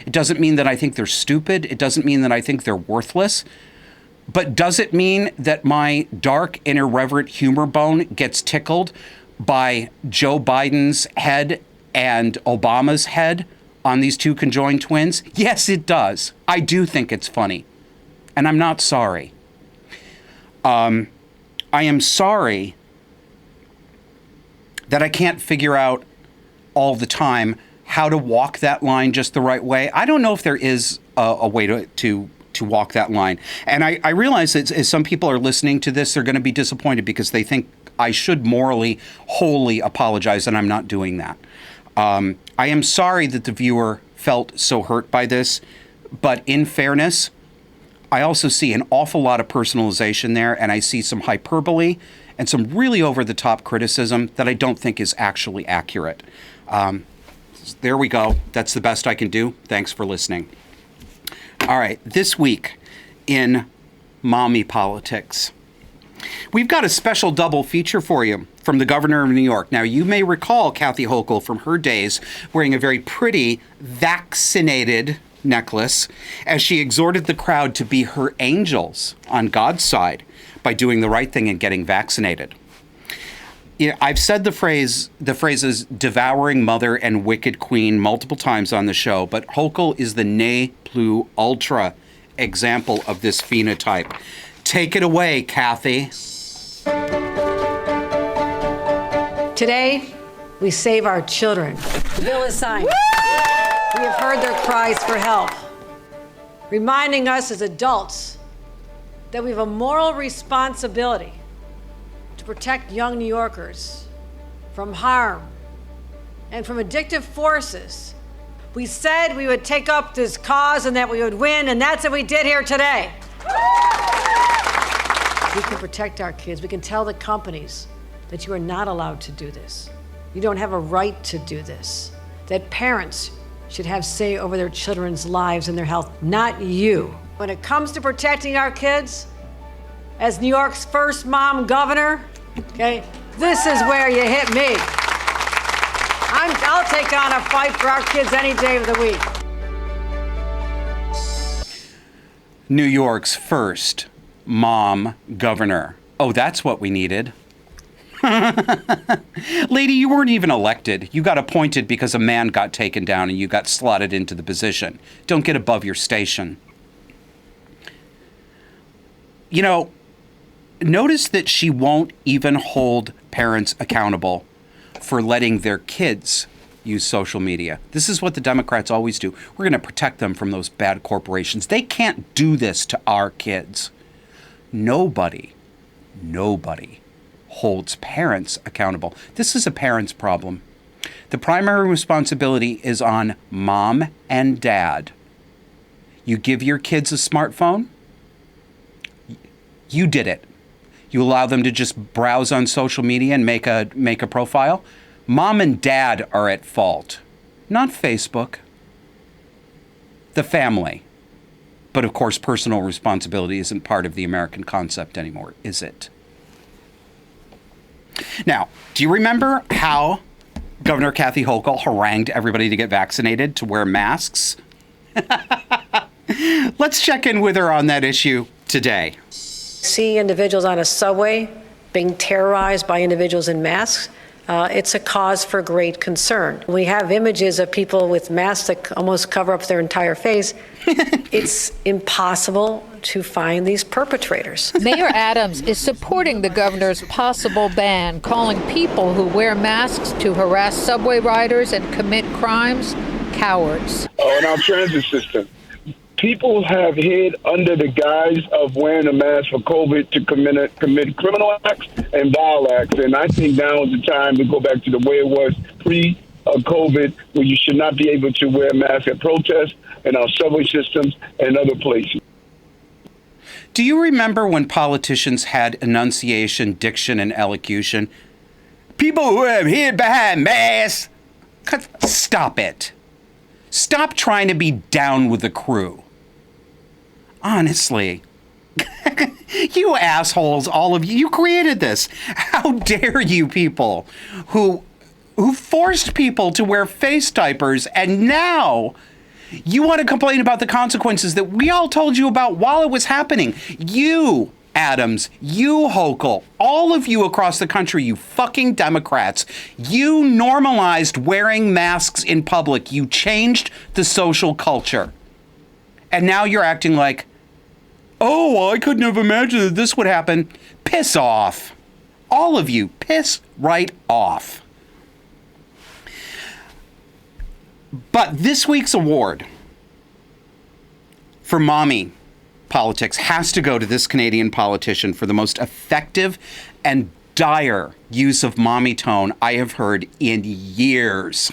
It doesn't mean that I think they're stupid. It doesn't mean that I think they're worthless. But does it mean that my dark and irreverent humor bone gets tickled by Joe Biden's head and Obama's head on these two conjoined twins? Yes, it does. I do think it's funny. And I'm not sorry. I am sorry that I can't figure out all the time how to walk that line just the right way. I don't know if there is a way to walk that line. And I realize that as some people are listening to this, they're going to be disappointed because they think I should morally, wholly apologize, and I'm not doing that. I am sorry that the viewer felt so hurt by this, but in fairness, I also see an awful lot of personalization there, and I see some hyperbole and some really over-the-top criticism that I don't think is actually accurate. There we go. That's the best I can do. Thanks for listening. All right, this week in Mommy Politics, we've got a special double feature for you from the governor of New York. Now, you may recall Kathy Hochul from her days wearing a very pretty vaccinated necklace as she exhorted the crowd to be her angels on God's side by doing the right thing and getting vaccinated. Yeah, I've said the phrases devouring mother and wicked queen multiple times on the show, but Hochul is the ne plus ultra example of this phenotype. Take it away, Kathy. Today, we save our children. The bill is signed. We have heard their cries for help, reminding us as adults that we have a moral responsibility to protect young New Yorkers from harm and from addictive forces. We said we would take up this cause and that we would win, and that's what we did here today. We can protect our kids. We can tell the companies that you are not allowed to do this. You don't have a right to do this. That parents should have say over their children's lives and their health, not you. When it comes to protecting our kids, as New York's first mom governor, okay, this is where you hit me. I'll take on a fight for our kids any day of the week. New York's first mom governor. Oh, that's what we needed. Lady, you weren't even elected. You got appointed because a man got taken down and you got slotted into the position. Don't get above your station. You know, notice that she won't even hold parents accountable for letting their kids use social media. This is what the Democrats always do. We're going to protect them from those bad corporations. They can't do this to our kids. Nobody holds parents accountable. This is a parent's problem. The primary responsibility is on mom and dad. You give your kids a smartphone, you did it. You allow them to just browse on social media and make a profile. Mom and dad are at fault, not Facebook. The family. But of course, personal responsibility isn't part of the American concept anymore, is it? Now, do you remember how Governor Kathy Hochul harangued everybody to get vaccinated, to wear masks? Let's check in with her on that issue today. See individuals on a subway being terrorized by individuals in masks. It's a cause for great concern. We have images of people with masks that almost cover up their entire face. It's impossible to find these perpetrators. Mayor Adams is supporting the governor's possible ban, calling people who wear masks to harass subway riders and commit crimes cowards. In our transit system, people have hid under the guise of wearing a mask for COVID to commit criminal acts and vile acts. And I think now is the time to go back to the way it was pre-COVID, where you should not be able to wear a mask at protests and our subway systems and other places. Do you remember when politicians had enunciation, diction, and elocution? People who have hid behind masks. Stop it. Stop trying to be down with the crew. Honestly. You assholes, all of you. You created this. How dare you people who forced people to wear face diapers, and now you want to complain about the consequences that we all told you about while it was happening. You, Adams, you, Hochul, all of you across the country, you fucking Democrats, you normalized wearing masks in public. You changed the social culture. And now you're acting like, oh, I couldn't have imagined that this would happen. Piss off. All of you, piss right off. But this week's award for mommy politics has to go to this Canadian politician for the most effective and dire use of mommy tone I have heard in years.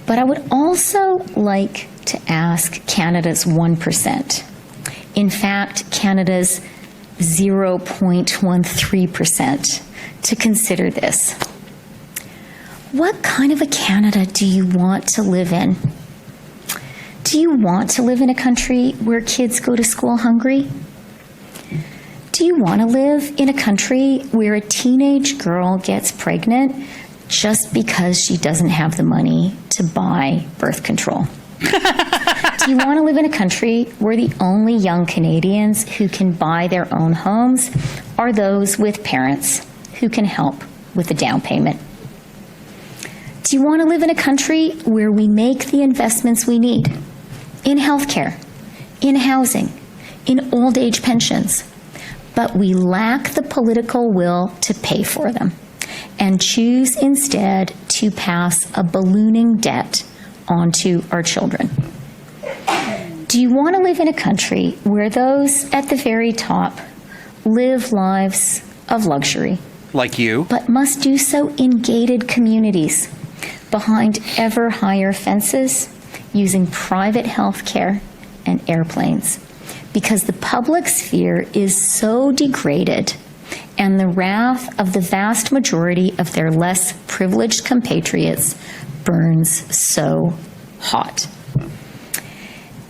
But I would also like to ask Canada's 1%. In fact, Canada's 0.13% to consider this. What kind of a Canada do you want to live in? Do you want to live in a country where kids go to school hungry? Do you want to live in a country where a teenage girl gets pregnant just because she doesn't have the money to buy birth control? Do you want to live in a country where the only young Canadians who can buy their own homes are those with parents who can help with the down payment? Do you want to live in a country where we make the investments we need in healthcare, in housing, in old age pensions, but we lack the political will to pay for them and choose instead to pass a ballooning debt onto our children? Do you want to live in a country where those at the very top live lives of luxury? Like you? But must do so in gated communities, behind ever higher fences, using private health care and airplanes, because the public sphere is so degraded and the wrath of the vast majority of their less privileged compatriots burns so hot.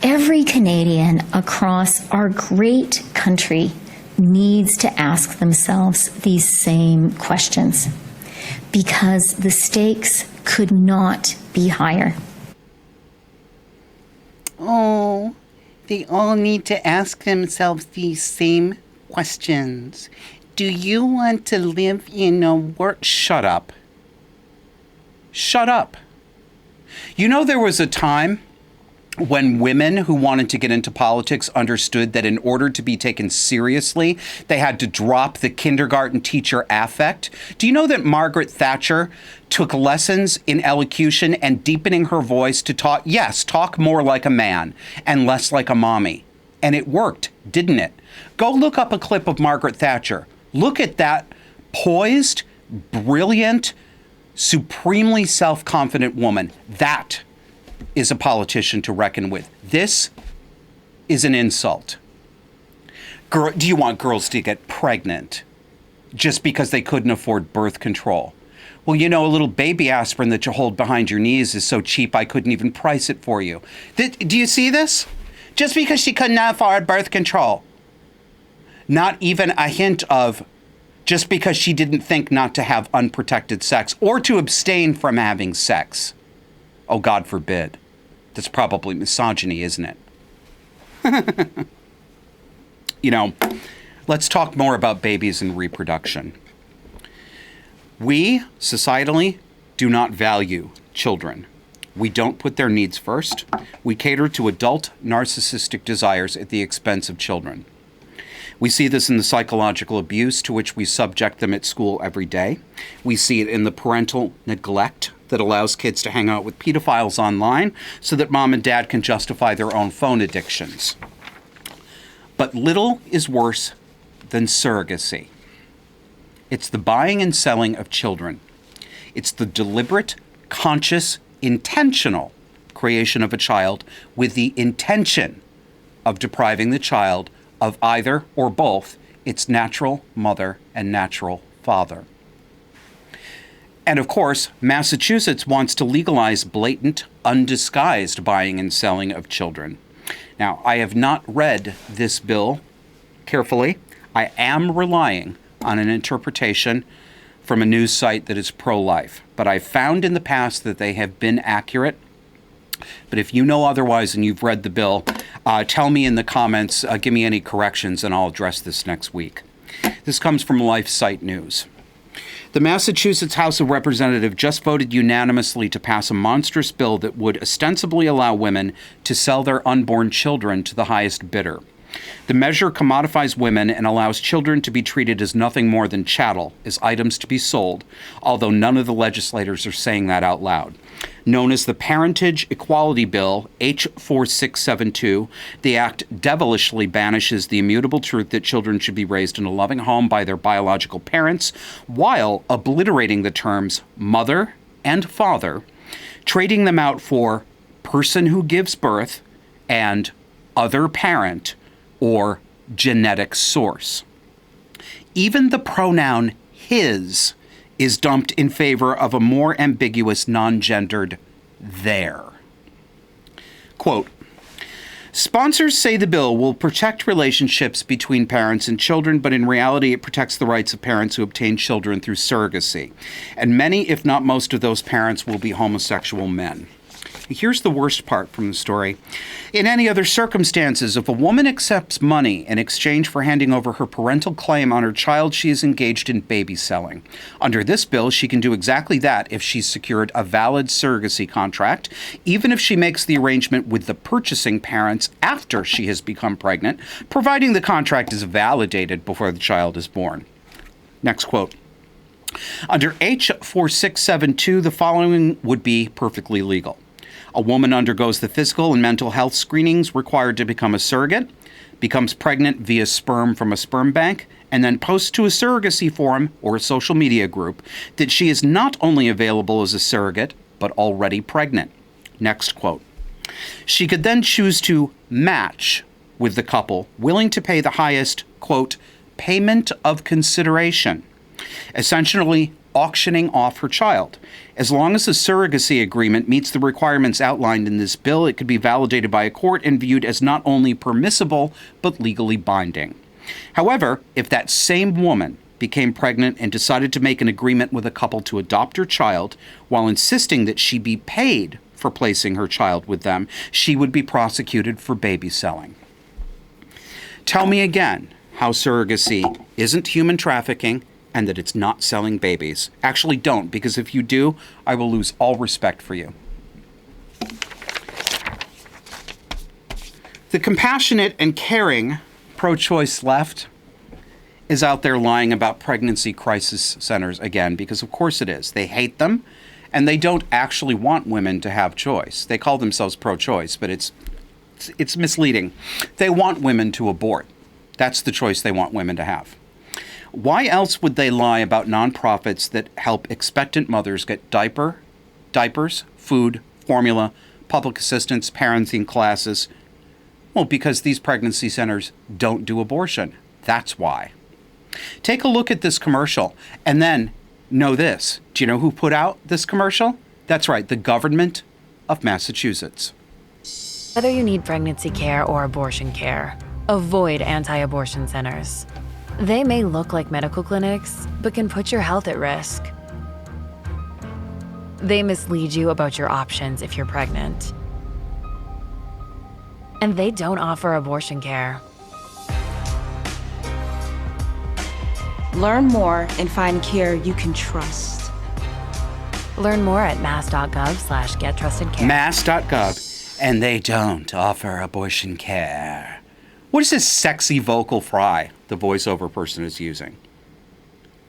Every Canadian across our great country needs to ask themselves these same questions, because the stakes could not be higher. Oh, they all need to ask themselves these same questions. Do you want to live in a world? Shut up. Shut up. You know, there was a time when women who wanted to get into politics understood that in order to be taken seriously, they had to drop the kindergarten teacher affect. Do you know that Margaret Thatcher took lessons in elocution and deepening her voice to talk more like a man and less like a mommy? And it worked, didn't it? Go look up a clip of Margaret Thatcher. Look at that poised, brilliant, supremely self-confident woman. That is a politician to reckon with. This is an insult. Do you want girls to get pregnant just because they couldn't afford birth control? Well, you know, a little baby aspirin that you hold behind your knees is so cheap I couldn't even price it for you. Do you see this? Just because she couldn't afford birth control. Not even a hint of just because she didn't think not to have unprotected sex or to abstain from having sex. Oh, God forbid. That's probably misogyny, isn't it? You know, let's talk more about babies and reproduction. We, societally, do not value children. We don't put their needs first. We cater to adult narcissistic desires at the expense of children. We see this in the psychological abuse to which we subject them at school every day. We see it in the parental neglect that allows kids to hang out with pedophiles online so that mom and dad can justify their own phone addictions. But little is worse than surrogacy. It's the buying and selling of children. It's the deliberate, conscious, intentional creation of a child with the intention of depriving the child of either or both its natural mother and natural father. And of course, Massachusetts wants to legalize blatant, undisguised buying and selling of children. Now, I have not read this bill carefully. I am relying on an interpretation from a news site that is pro-life. But I've found in the past that they have been accurate. But if you know otherwise and you've read the bill, tell me in the comments, give me any corrections, and I'll address this next week. This comes from Life Site News. The Massachusetts House of Representatives just voted unanimously to pass a monstrous bill that would ostensibly allow women to sell their unborn children to the highest bidder. The measure commodifies women and allows children to be treated as nothing more than chattel, as items to be sold, although none of the legislators are saying that out loud. Known as the Parentage Equality Bill, H4672, the act devilishly banishes the immutable truth that children should be raised in a loving home by their biological parents, while obliterating the terms mother and father, trading them out for person who gives birth and other parent or genetic source. Even the pronoun his is dumped in favor of a more ambiguous, non-gendered their. Quote, sponsors say the bill will protect relationships between parents and children, but in reality it protects the rights of parents who obtain children through surrogacy. And many, if not most of those parents will be homosexual men. Here's the worst part from the story. In any other circumstances, if a woman accepts money in exchange for handing over her parental claim on her child, she is engaged in baby selling. Under this bill, she can do exactly that if she's secured a valid surrogacy contract, even if she makes the arrangement with the purchasing parents after she has become pregnant, providing the contract is validated before the child is born. Next quote. Under H4672, the following would be perfectly legal. A woman undergoes the physical and mental health screenings required to become a surrogate, becomes pregnant via sperm from a sperm bank, and then posts to a surrogacy forum or a social media group that she is not only available as a surrogate, but already pregnant. Next quote. She could then choose to match with the couple willing to pay the highest, quote, payment of consideration, essentially auctioning off her child. As long as the surrogacy agreement meets the requirements outlined in this bill, it could be validated by a court and viewed as not only permissible, but legally binding. However, if that same woman became pregnant and decided to make an agreement with a couple to adopt her child while insisting that she be paid for placing her child with them, she would be prosecuted for baby selling. Tell me again how surrogacy isn't human trafficking and that it's not selling babies. Actually, don't, because if you do, I will lose all respect for you. The compassionate and caring pro-choice left is out there lying about pregnancy crisis centers again, because of course it is. They hate them, and they don't actually want women to have choice. They call themselves pro-choice, but it's misleading. They want women to abort. That's the choice they want women to have. Why else would they lie about nonprofits that help expectant mothers get diapers, food, formula, public assistance, parenting classes? Well, because these pregnancy centers don't do abortion. That's why. Take a look at this commercial and then know this. Do you know who put out this commercial? That's right, the government of Massachusetts. Whether you need pregnancy care or abortion care, avoid anti-abortion centers. They may look like medical clinics, but can put your health at risk. They mislead you about your options if you're pregnant. And they don't offer abortion care. Learn more and find care you can trust. Learn more at mass.gov/gettrustedcare. Mass.gov, and they don't offer abortion care. What is this sexy vocal fry the voiceover person is using?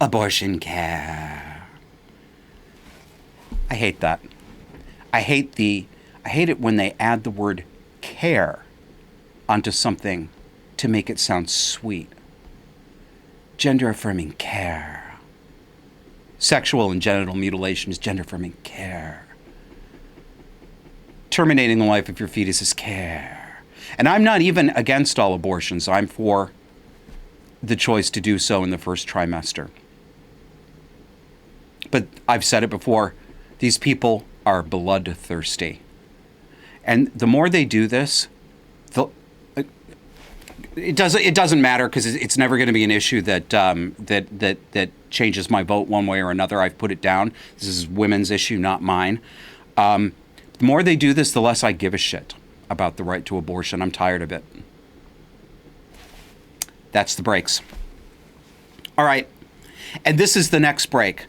Abortion care. I hate that. I hate it when they add the word care onto something to make it sound sweet. Gender affirming care. Sexual and genital mutilation is gender affirming care. Terminating the life of your fetus is care. And I'm not even against all abortions. I'm for the choice to do so in the first trimester. But I've said it before, these people are bloodthirsty. And the more they do this, it doesn't matter, because it's never going to be an issue that changes my vote one way or another. I've put it down. This is women's issue, not mine. The more they do this, the less I give a shit about the right to abortion. I'm tired of it. That's the breaks. All right. And this is the next break.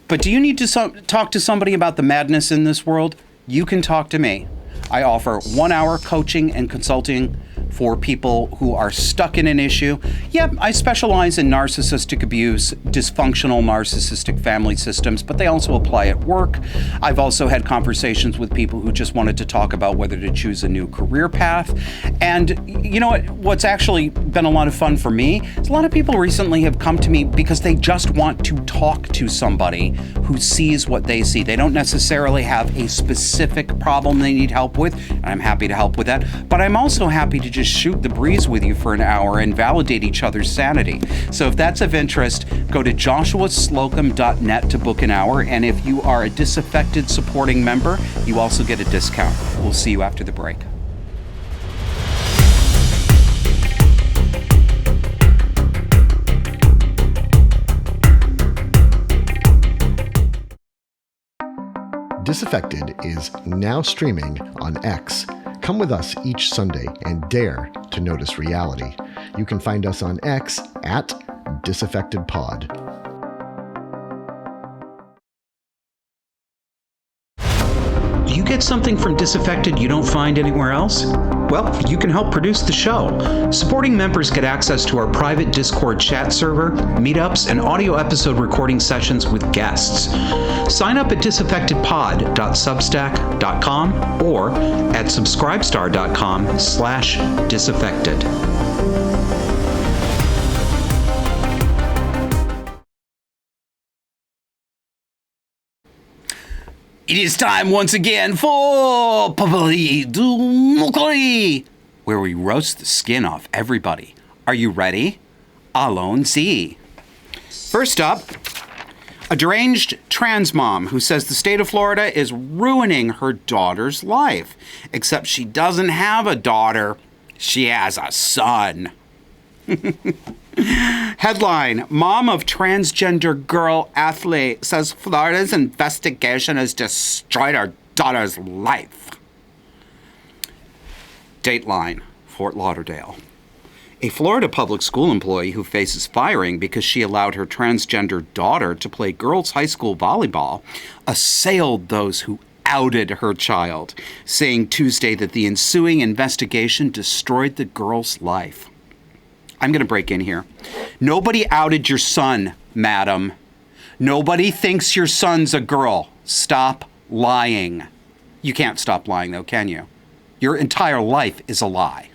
But do you need to talk to somebody about the madness in this world? You can talk to me. I offer 1 hour coaching and consulting for people who are stuck in an issue. Yep, I specialize in narcissistic abuse, dysfunctional narcissistic family systems, but they also apply at work. I've also had conversations with people who just wanted to talk about whether to choose a new career path. And you know what's actually been a lot of fun for me is a lot of people recently have come to me because they just want to talk to somebody who sees what they see. They don't necessarily have a specific problem they need help with, and I'm happy to help with that. But I'm also happy to just shoot the breeze with you for an hour and validate each other's sanity. So if that's of interest, go to joshuaslocum.net to book an hour. And if you are a disaffected supporting member, you also get a discount. We'll see you after the break. Disaffected is now streaming on X. Come with us each Sunday and dare to notice reality. You can find us on X at DisaffectedPod. Do you get something from Disaffected you don't find anywhere else? Well, you can help produce the show. Supporting members get access to our private Discord chat server, meetups, and audio episode recording sessions with guests. Sign up at disaffectedpod.substack.com or at subscribestar.com/disaffected. It is time once again for Potpourri du Moquerie, where we roast the skin off everybody. Are you ready? Allons-y. First up, a deranged trans mom who says the state of Florida is ruining her daughter's life. Except she doesn't have a daughter, she has a son. Headline, Mom of Transgender Girl Athlete says Florida's investigation has destroyed her daughter's life. Dateline, Fort Lauderdale. A Florida public school employee who faces firing because she allowed her transgender daughter to play girls' high school volleyball assailed those who outed her child, saying Tuesday that the ensuing investigation destroyed the girl's life. I'm going to break in here. Nobody outed your son, madam. Nobody thinks your son's a girl. Stop lying. You can't stop lying, though, can you? Your entire life is a lie.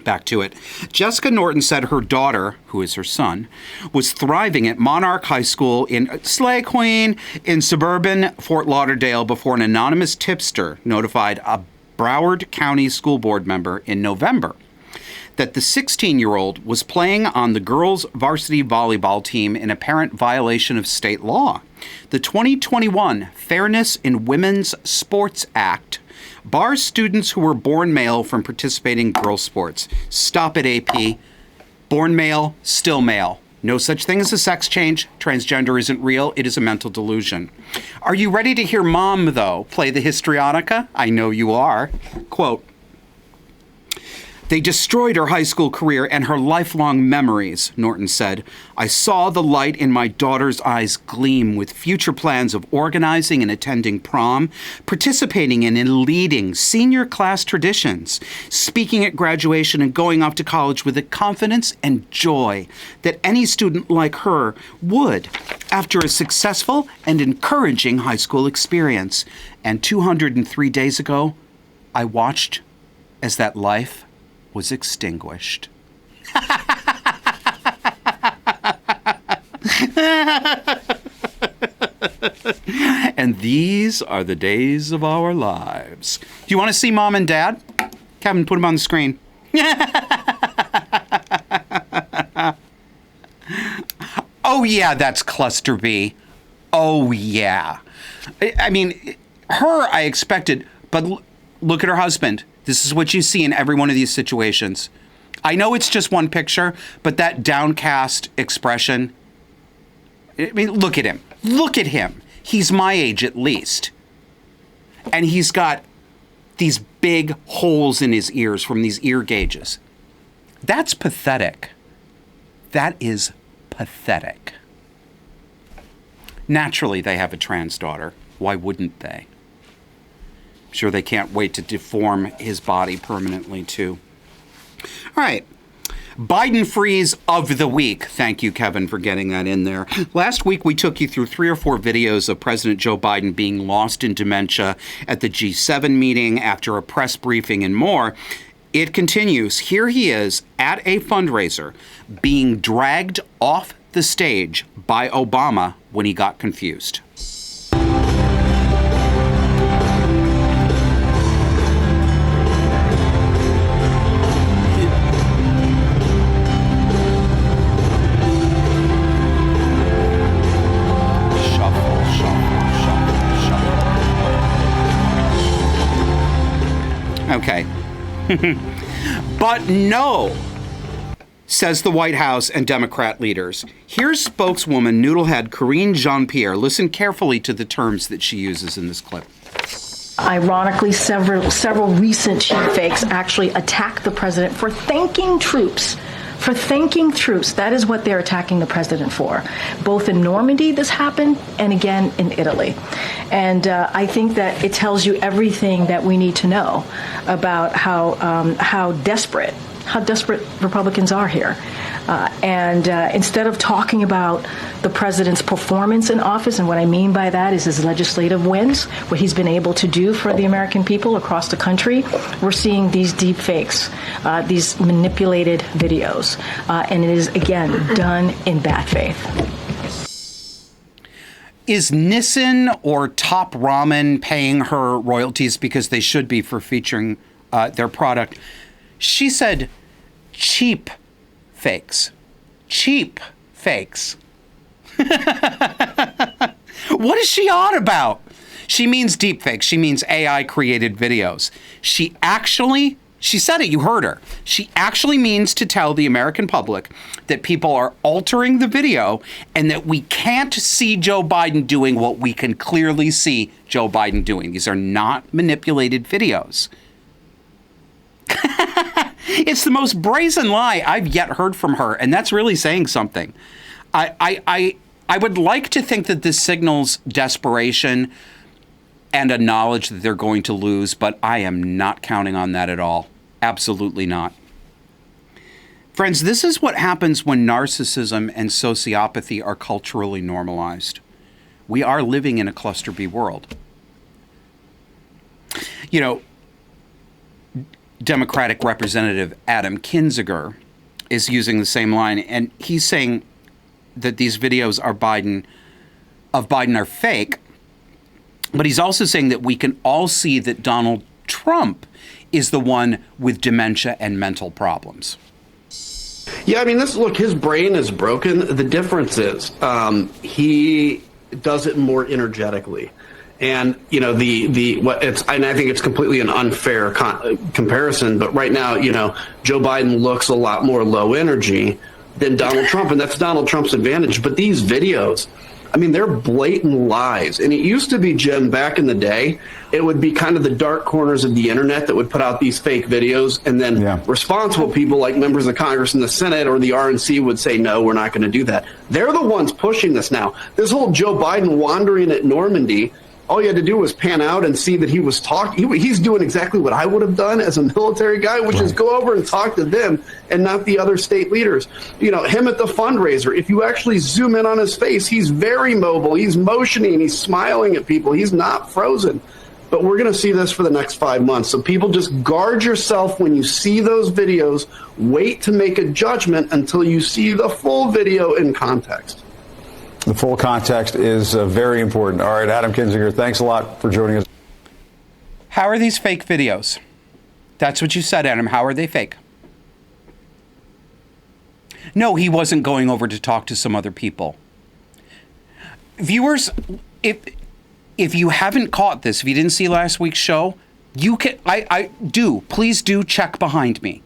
Back to it. Jessica Norton said her daughter, who is her son, was thriving at Monarch High School in Slay Queen in suburban Fort Lauderdale before an anonymous tipster notified a Broward County School Board member in November that the 16-year-old was playing on the girls' varsity volleyball team in apparent violation of state law. The 2021 Fairness in Women's Sports Act bars students who were born male from participating in girls' sports. Stop it, AP. Born male, still male. No such thing as a sex change. Transgender isn't real. It is a mental delusion. Are you ready to hear Mom, though, play the histrionica? I know you are. Quote, "They destroyed her high school career and her lifelong memories," Norton said. "I saw the light in my daughter's eyes gleam with future plans of organizing and attending prom, participating in and leading senior class traditions, speaking at graduation and going off to college with the confidence and joy that any student like her would after a successful and encouraging high school experience. And 203 days ago, I watched as that life was extinguished." And these are the days of our lives. Do you want to see Mom and Dad? Kevin, put them on the screen. Oh, yeah, that's Cluster B. Oh, yeah. I mean, her I expected, but look at her husband. This is what you see in every one of these situations. I know it's just one picture, but that downcast expression, I mean, look at him. Look at him. He's my age at least. And he's got these big holes in his ears from these ear gauges. That's pathetic. That is pathetic. Naturally, they have a trans daughter. Why wouldn't they? Sure, they can't wait to deform his body permanently, too. All right. Biden freeze of the week. Thank you, Kevin, for getting that in there. Last week, we took you through 3 or 4 videos of President Joe Biden being lost in dementia at the G7 meeting after a press briefing and more. It continues. Here he is at a fundraiser being dragged off the stage by Obama when he got confused. Okay. But no, says the White House and Democrat leaders. Here's spokeswoman Noodlehead Karine Jean-Pierre. Listen carefully to the terms that she uses in this clip. Ironically, several recent deepfakes actually attack the president for thanking troops. For thanking troops. That is what they're attacking the president for. Both in Normandy, this happened, and again in Italy. And I think that it tells you everything that we need to know about how desperate Republicans are here. Instead of talking about the president's performance in office, and what I mean by that is his legislative wins, what he's been able to do for the American people across the country, we're seeing these deep fakes, these manipulated videos. And it is, again, done in bad faith. Is Nissan or Top Ramen paying her royalties because they should be for featuring their product? She said cheap fakes. Cheap fakes. What is she on about? She means deep fakes. She means AI created videos. She actually She said it, you heard her. She actually means to tell the American public that people are altering the video and that we can't see Joe Biden doing what we can clearly see Joe Biden doing. These are not manipulated videos. It's the most brazen lie I've yet heard from her, and that's really saying something. I would like to think that this signals desperation and a knowledge that they're going to lose, but I am not counting on that at all. Absolutely not. Friends, this is what happens when narcissism and sociopathy are culturally normalized. We are living in a cluster B world. You know, Democratic Representative Adam Kinzinger is using the same line, and he's saying that these videos of Biden are fake, but he's also saying that we can all see that Donald Trump is the one with dementia and mental problems. Yeah, I mean, look, his brain is broken. The difference is he does it more energetically. And, you know, and I think it's completely an unfair comparison. But right now, you know, Joe Biden looks a lot more low energy than Donald Trump. And that's Donald Trump's advantage. But these videos, I mean, they're blatant lies. And it used to be, Jim, back in the day, it would be kind of the dark corners of the internet that would put out these fake videos. And then responsible people like members of Congress and the Senate or the RNC would say, no, we're not going to do that. They're the ones pushing this now. This whole Joe Biden wandering at Normandy, all you had to do was pan out and see that he was talking. He's doing exactly what I would have done as a military guy, which is go over and talk to them and not the other state leaders. You know, him at the fundraiser, if you actually zoom in on his face, he's very mobile. He's motioning. He's smiling at people. He's not frozen. But we're going to see this for the next 5 months. So people, just guard yourself when you see those videos. Wait to make a judgment until you see the full video in context. The full context is very important. All right, Adam Kinzinger, thanks a lot for joining us. How are these fake videos? That's what you said, Adam. How are they fake? No, he wasn't going over to talk to some other people. Viewers, if you haven't caught this, if you didn't see last week's show, you can. Please do check behind me.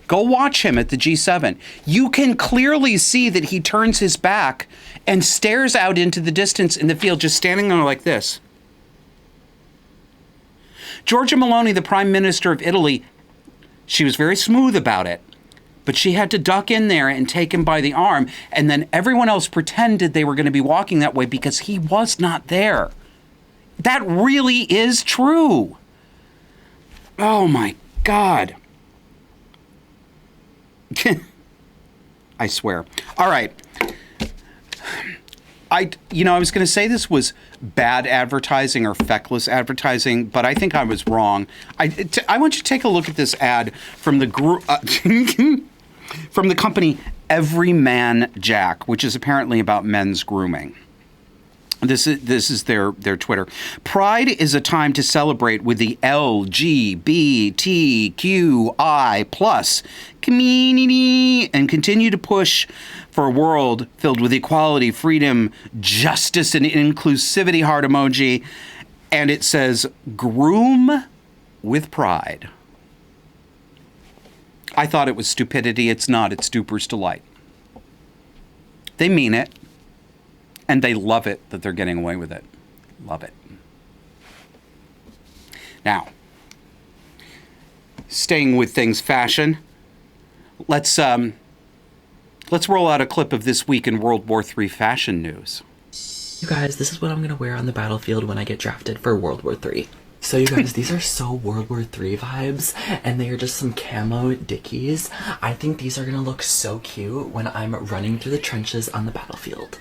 Go watch him at the G7. You can clearly see that he turns his back and stares out into the distance in the field, just standing there like this. Giorgia Meloni, the Prime Minister of Italy, she was very smooth about it, but she had to duck in there and take him by the arm, and then everyone else pretended they were going to be walking that way because he was not there. That really is true. Oh my God. I swear. All right. I was going to say this was bad advertising or feckless advertising, but I think I was wrong. I want you to take a look at this ad from the from the company Everyman Jack, which is apparently about men's grooming. This is their Twitter. Pride is a time to celebrate with the LGBTQI+ community and continue to push for a world filled with equality, freedom, justice, and inclusivity. Heart emoji. And it says, groom with pride. I thought it was stupidity. It's not. It's Duper's delight. They mean it. And they love it that they're getting away with it. Love it. Now, staying with things fashion, let's roll out a clip of this week in World War III fashion news. You guys, this is what I'm going to wear on the battlefield when I get drafted for World War III. So you guys, these are so World War III vibes, and they are just some camo dickies. I think these are going to look so cute when I'm running through the trenches on the battlefield.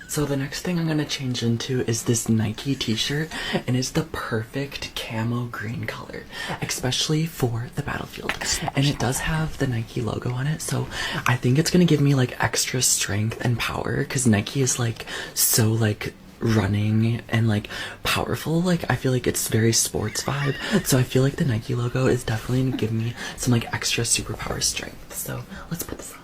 So the next thing I'm going to change into is this Nike t-shirt, and it's the perfect camo green color, especially for the battlefield. And it does have the Nike logo on it, so I think it's going to give me like extra strength and power, because Nike is like so like running and like powerful. Like I feel like it's very sports vibe, so I feel like the Nike logo is definitely going to give me some like extra superpower strength. So let's put this on.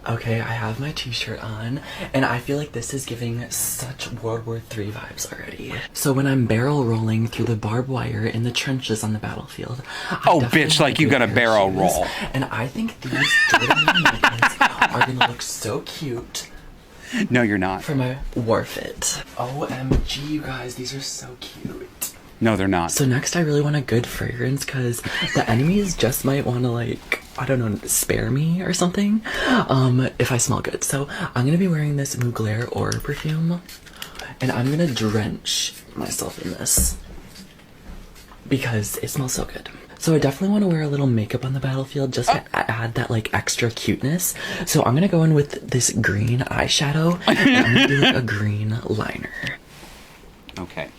Okay, I have my t-shirt on, and I feel like this is giving such World War III vibes already. So when I'm barrel rolling through the barbed wire in the trenches on the battlefield... Oh, bitch, like you got a barrel roll. And I think these Jordan knickers are gonna look so cute. No, you're not. For my war fit. OMG, you guys, these are so cute. No, they're not. So next I really want a good fragrance, because the enemies just might want to, like, I don't know, spare me or something, if I smell good. So I'm going to be wearing this Mugler Aura perfume, and I'm going to drench myself in this, because it smells so good. So I definitely want to wear a little makeup on the battlefield just to add that, like, extra cuteness. So I'm going to go in with this green eyeshadow, and I'm going to do, like, a green liner. Okay.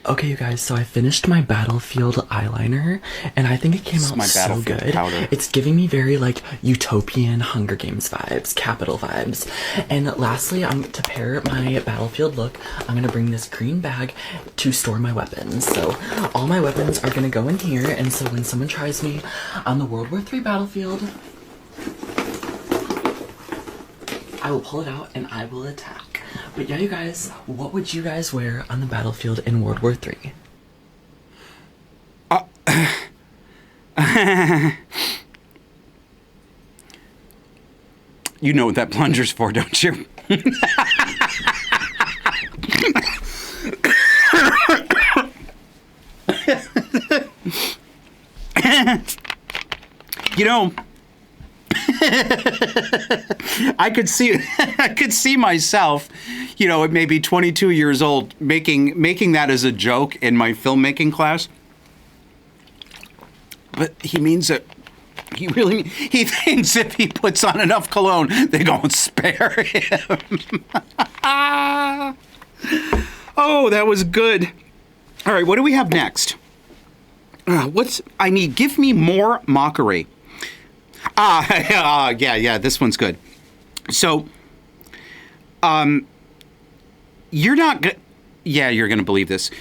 Okay, you guys, so I finished my battlefield eyeliner, and I think it came out so good. Powder. It's giving me very, like, utopian Hunger Games vibes, Capital vibes. And lastly, to pair my battlefield look, I'm gonna bring this green bag to store my weapons. So all my weapons are gonna go in here, and so when someone tries me on the World War III battlefield, I will pull it out and I will attack. But yeah, you guys, what would you guys wear on the battlefield in World War III? You know what that plunger's for, don't you? You know, I could see myself, you know, at maybe 22 years old, making that as a joke in my filmmaking class. But he means it. He thinks if he puts on enough cologne, they gonna spare him. Oh, that was good. All right, what do we have next? Give me more mockery. Yeah, this one's good. So, you're gonna believe this.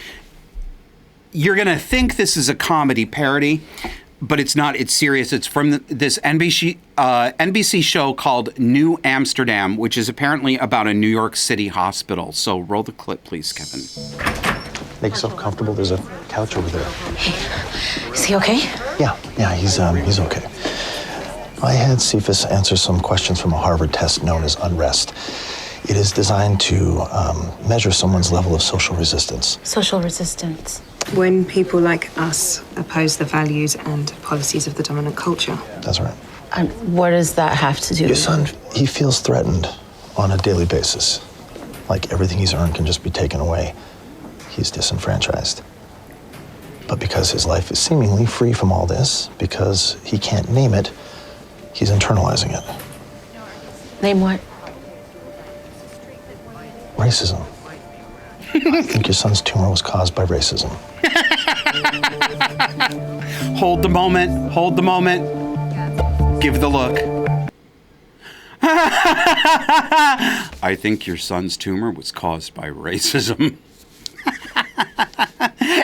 You're gonna think this is a comedy parody, but it's not. It's serious. It's from this NBC show called New Amsterdam, which is apparently about a New York City hospital. So roll the clip, please, Kevin. Make yourself comfortable. There's a couch over there. Is he okay? Yeah, he's okay. I had Cephas answer some questions from a Harvard test known as unrest. It is designed to measure someone's level of social resistance. Social resistance. When people like us oppose the values and policies of the dominant culture. That's right. And what does that have to do Your with son, he feels threatened on a daily basis. Like everything he's earned can just be taken away. He's disenfranchised. But because his life is seemingly free from all this, because he can't name it, he's internalizing it. Name what? Racism. I think your son's tumor was caused by racism. Hold the moment. Give the look. I think your son's tumor was caused by racism.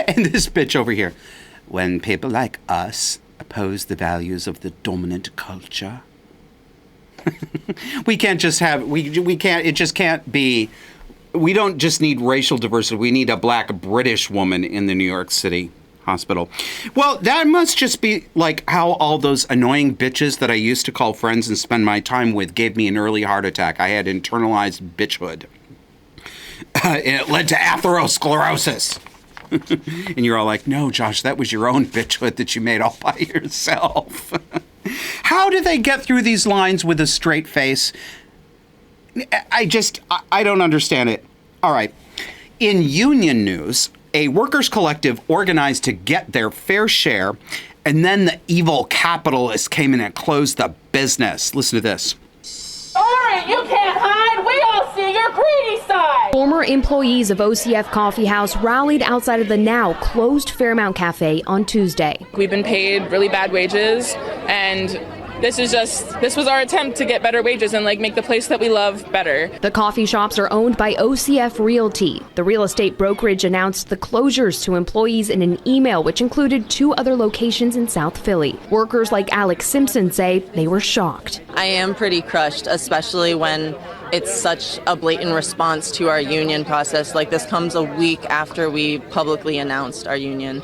And this bitch over here. When people like us oppose the values of the dominant culture. We can't just have, we can't, it just can't be, we don't just need racial diversity. We need a black British woman in the New York City hospital. Well, that must just be like how all those annoying bitches that I used to call friends and spend my time with gave me an early heart attack. I had internalized bitchhood. And it led to atherosclerosis. And you're all like, no, Josh, that was your own bitchhood that you made all by yourself. How do they get through these lines with a straight face? I don't understand it. All right. In union news, a workers' collective organized to get their fair share, and then the evil capitalists came in and closed the business. Listen to this. Sorry, you can't hide. We all see your greedy side. Former employees of OCF Coffee House rallied outside of the now closed Fairmount Cafe on Tuesday. We've been paid really bad wages, and this was our attempt to get better wages and like make the place that we love better. The coffee shops are owned by OCF Realty. The real estate brokerage announced the closures to employees in an email which included 2 other locations in South Philly. Workers like Alex Simpson say they were shocked. I am pretty crushed, especially when it's such a blatant response to our union process. Like, this comes a week after we publicly announced our union.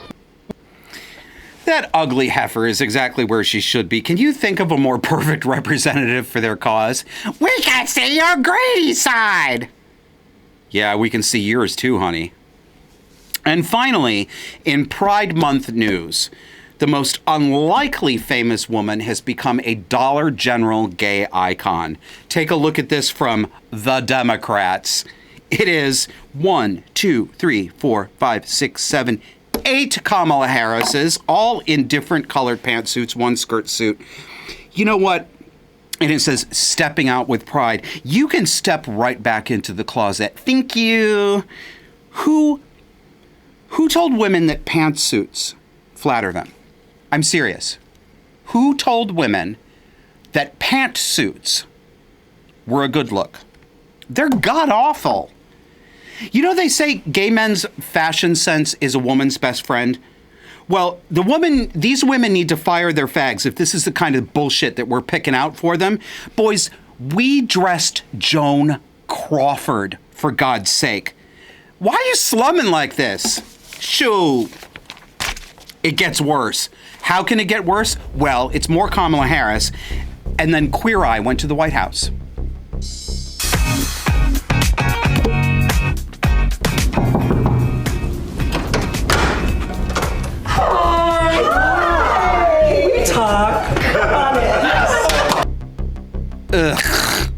That ugly heifer is exactly where she should be. Can you think of a more perfect representative for their cause? We can see your greedy side. Yeah, we can see yours too, honey. And finally, in Pride Month news, the most unlikely famous woman has become a Dollar General gay icon. Take a look at this from The Democrats. It is 1, 2, 3, 4, 5, 6, 7, 8 Kamala Harrises, all in different colored pantsuits, one skirt suit. You know what? And it says, stepping out with pride. You can step right back into the closet. Thank you. Who told women that pantsuits flatter them? I'm serious. Who told women that pantsuits were a good look? They're god-awful. You know, they say gay men's fashion sense is a woman's best friend. Well, these women need to fire their fags if this is the kind of bullshit that we're picking out for them. Boys, we dressed Joan Crawford, for God's sake. Why are you slumming like this? Shoo. It gets worse. How can it get worse? Well, it's more Kamala Harris, and then Queer Eye went to the White House. Ugh.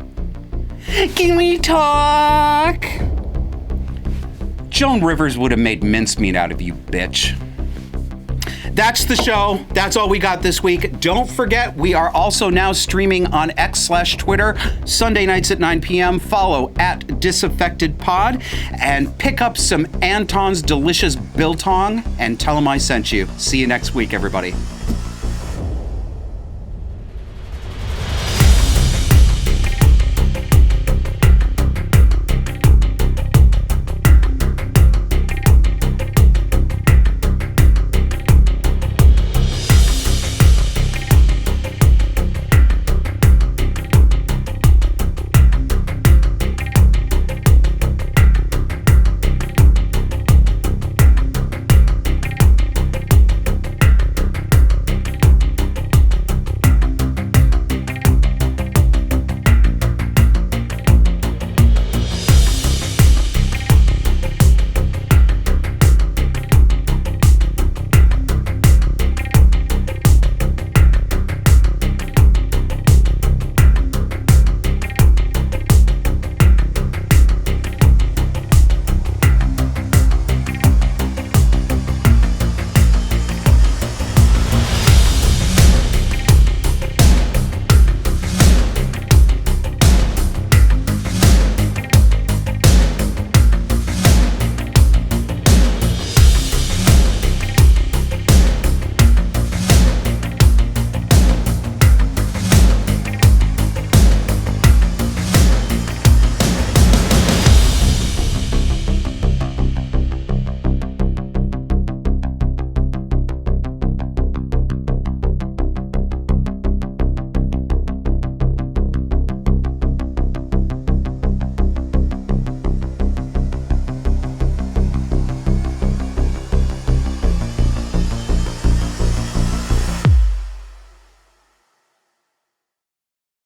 Can we talk? Joan Rivers would have made mincemeat out of you, bitch. That's the show. That's all we got this week. Don't forget, we are also now streaming on X/Twitter, Sunday nights at 9 p.m. Follow @DisaffectedPod and pick up some Anton's delicious biltong and tell him I sent you. See you next week, everybody.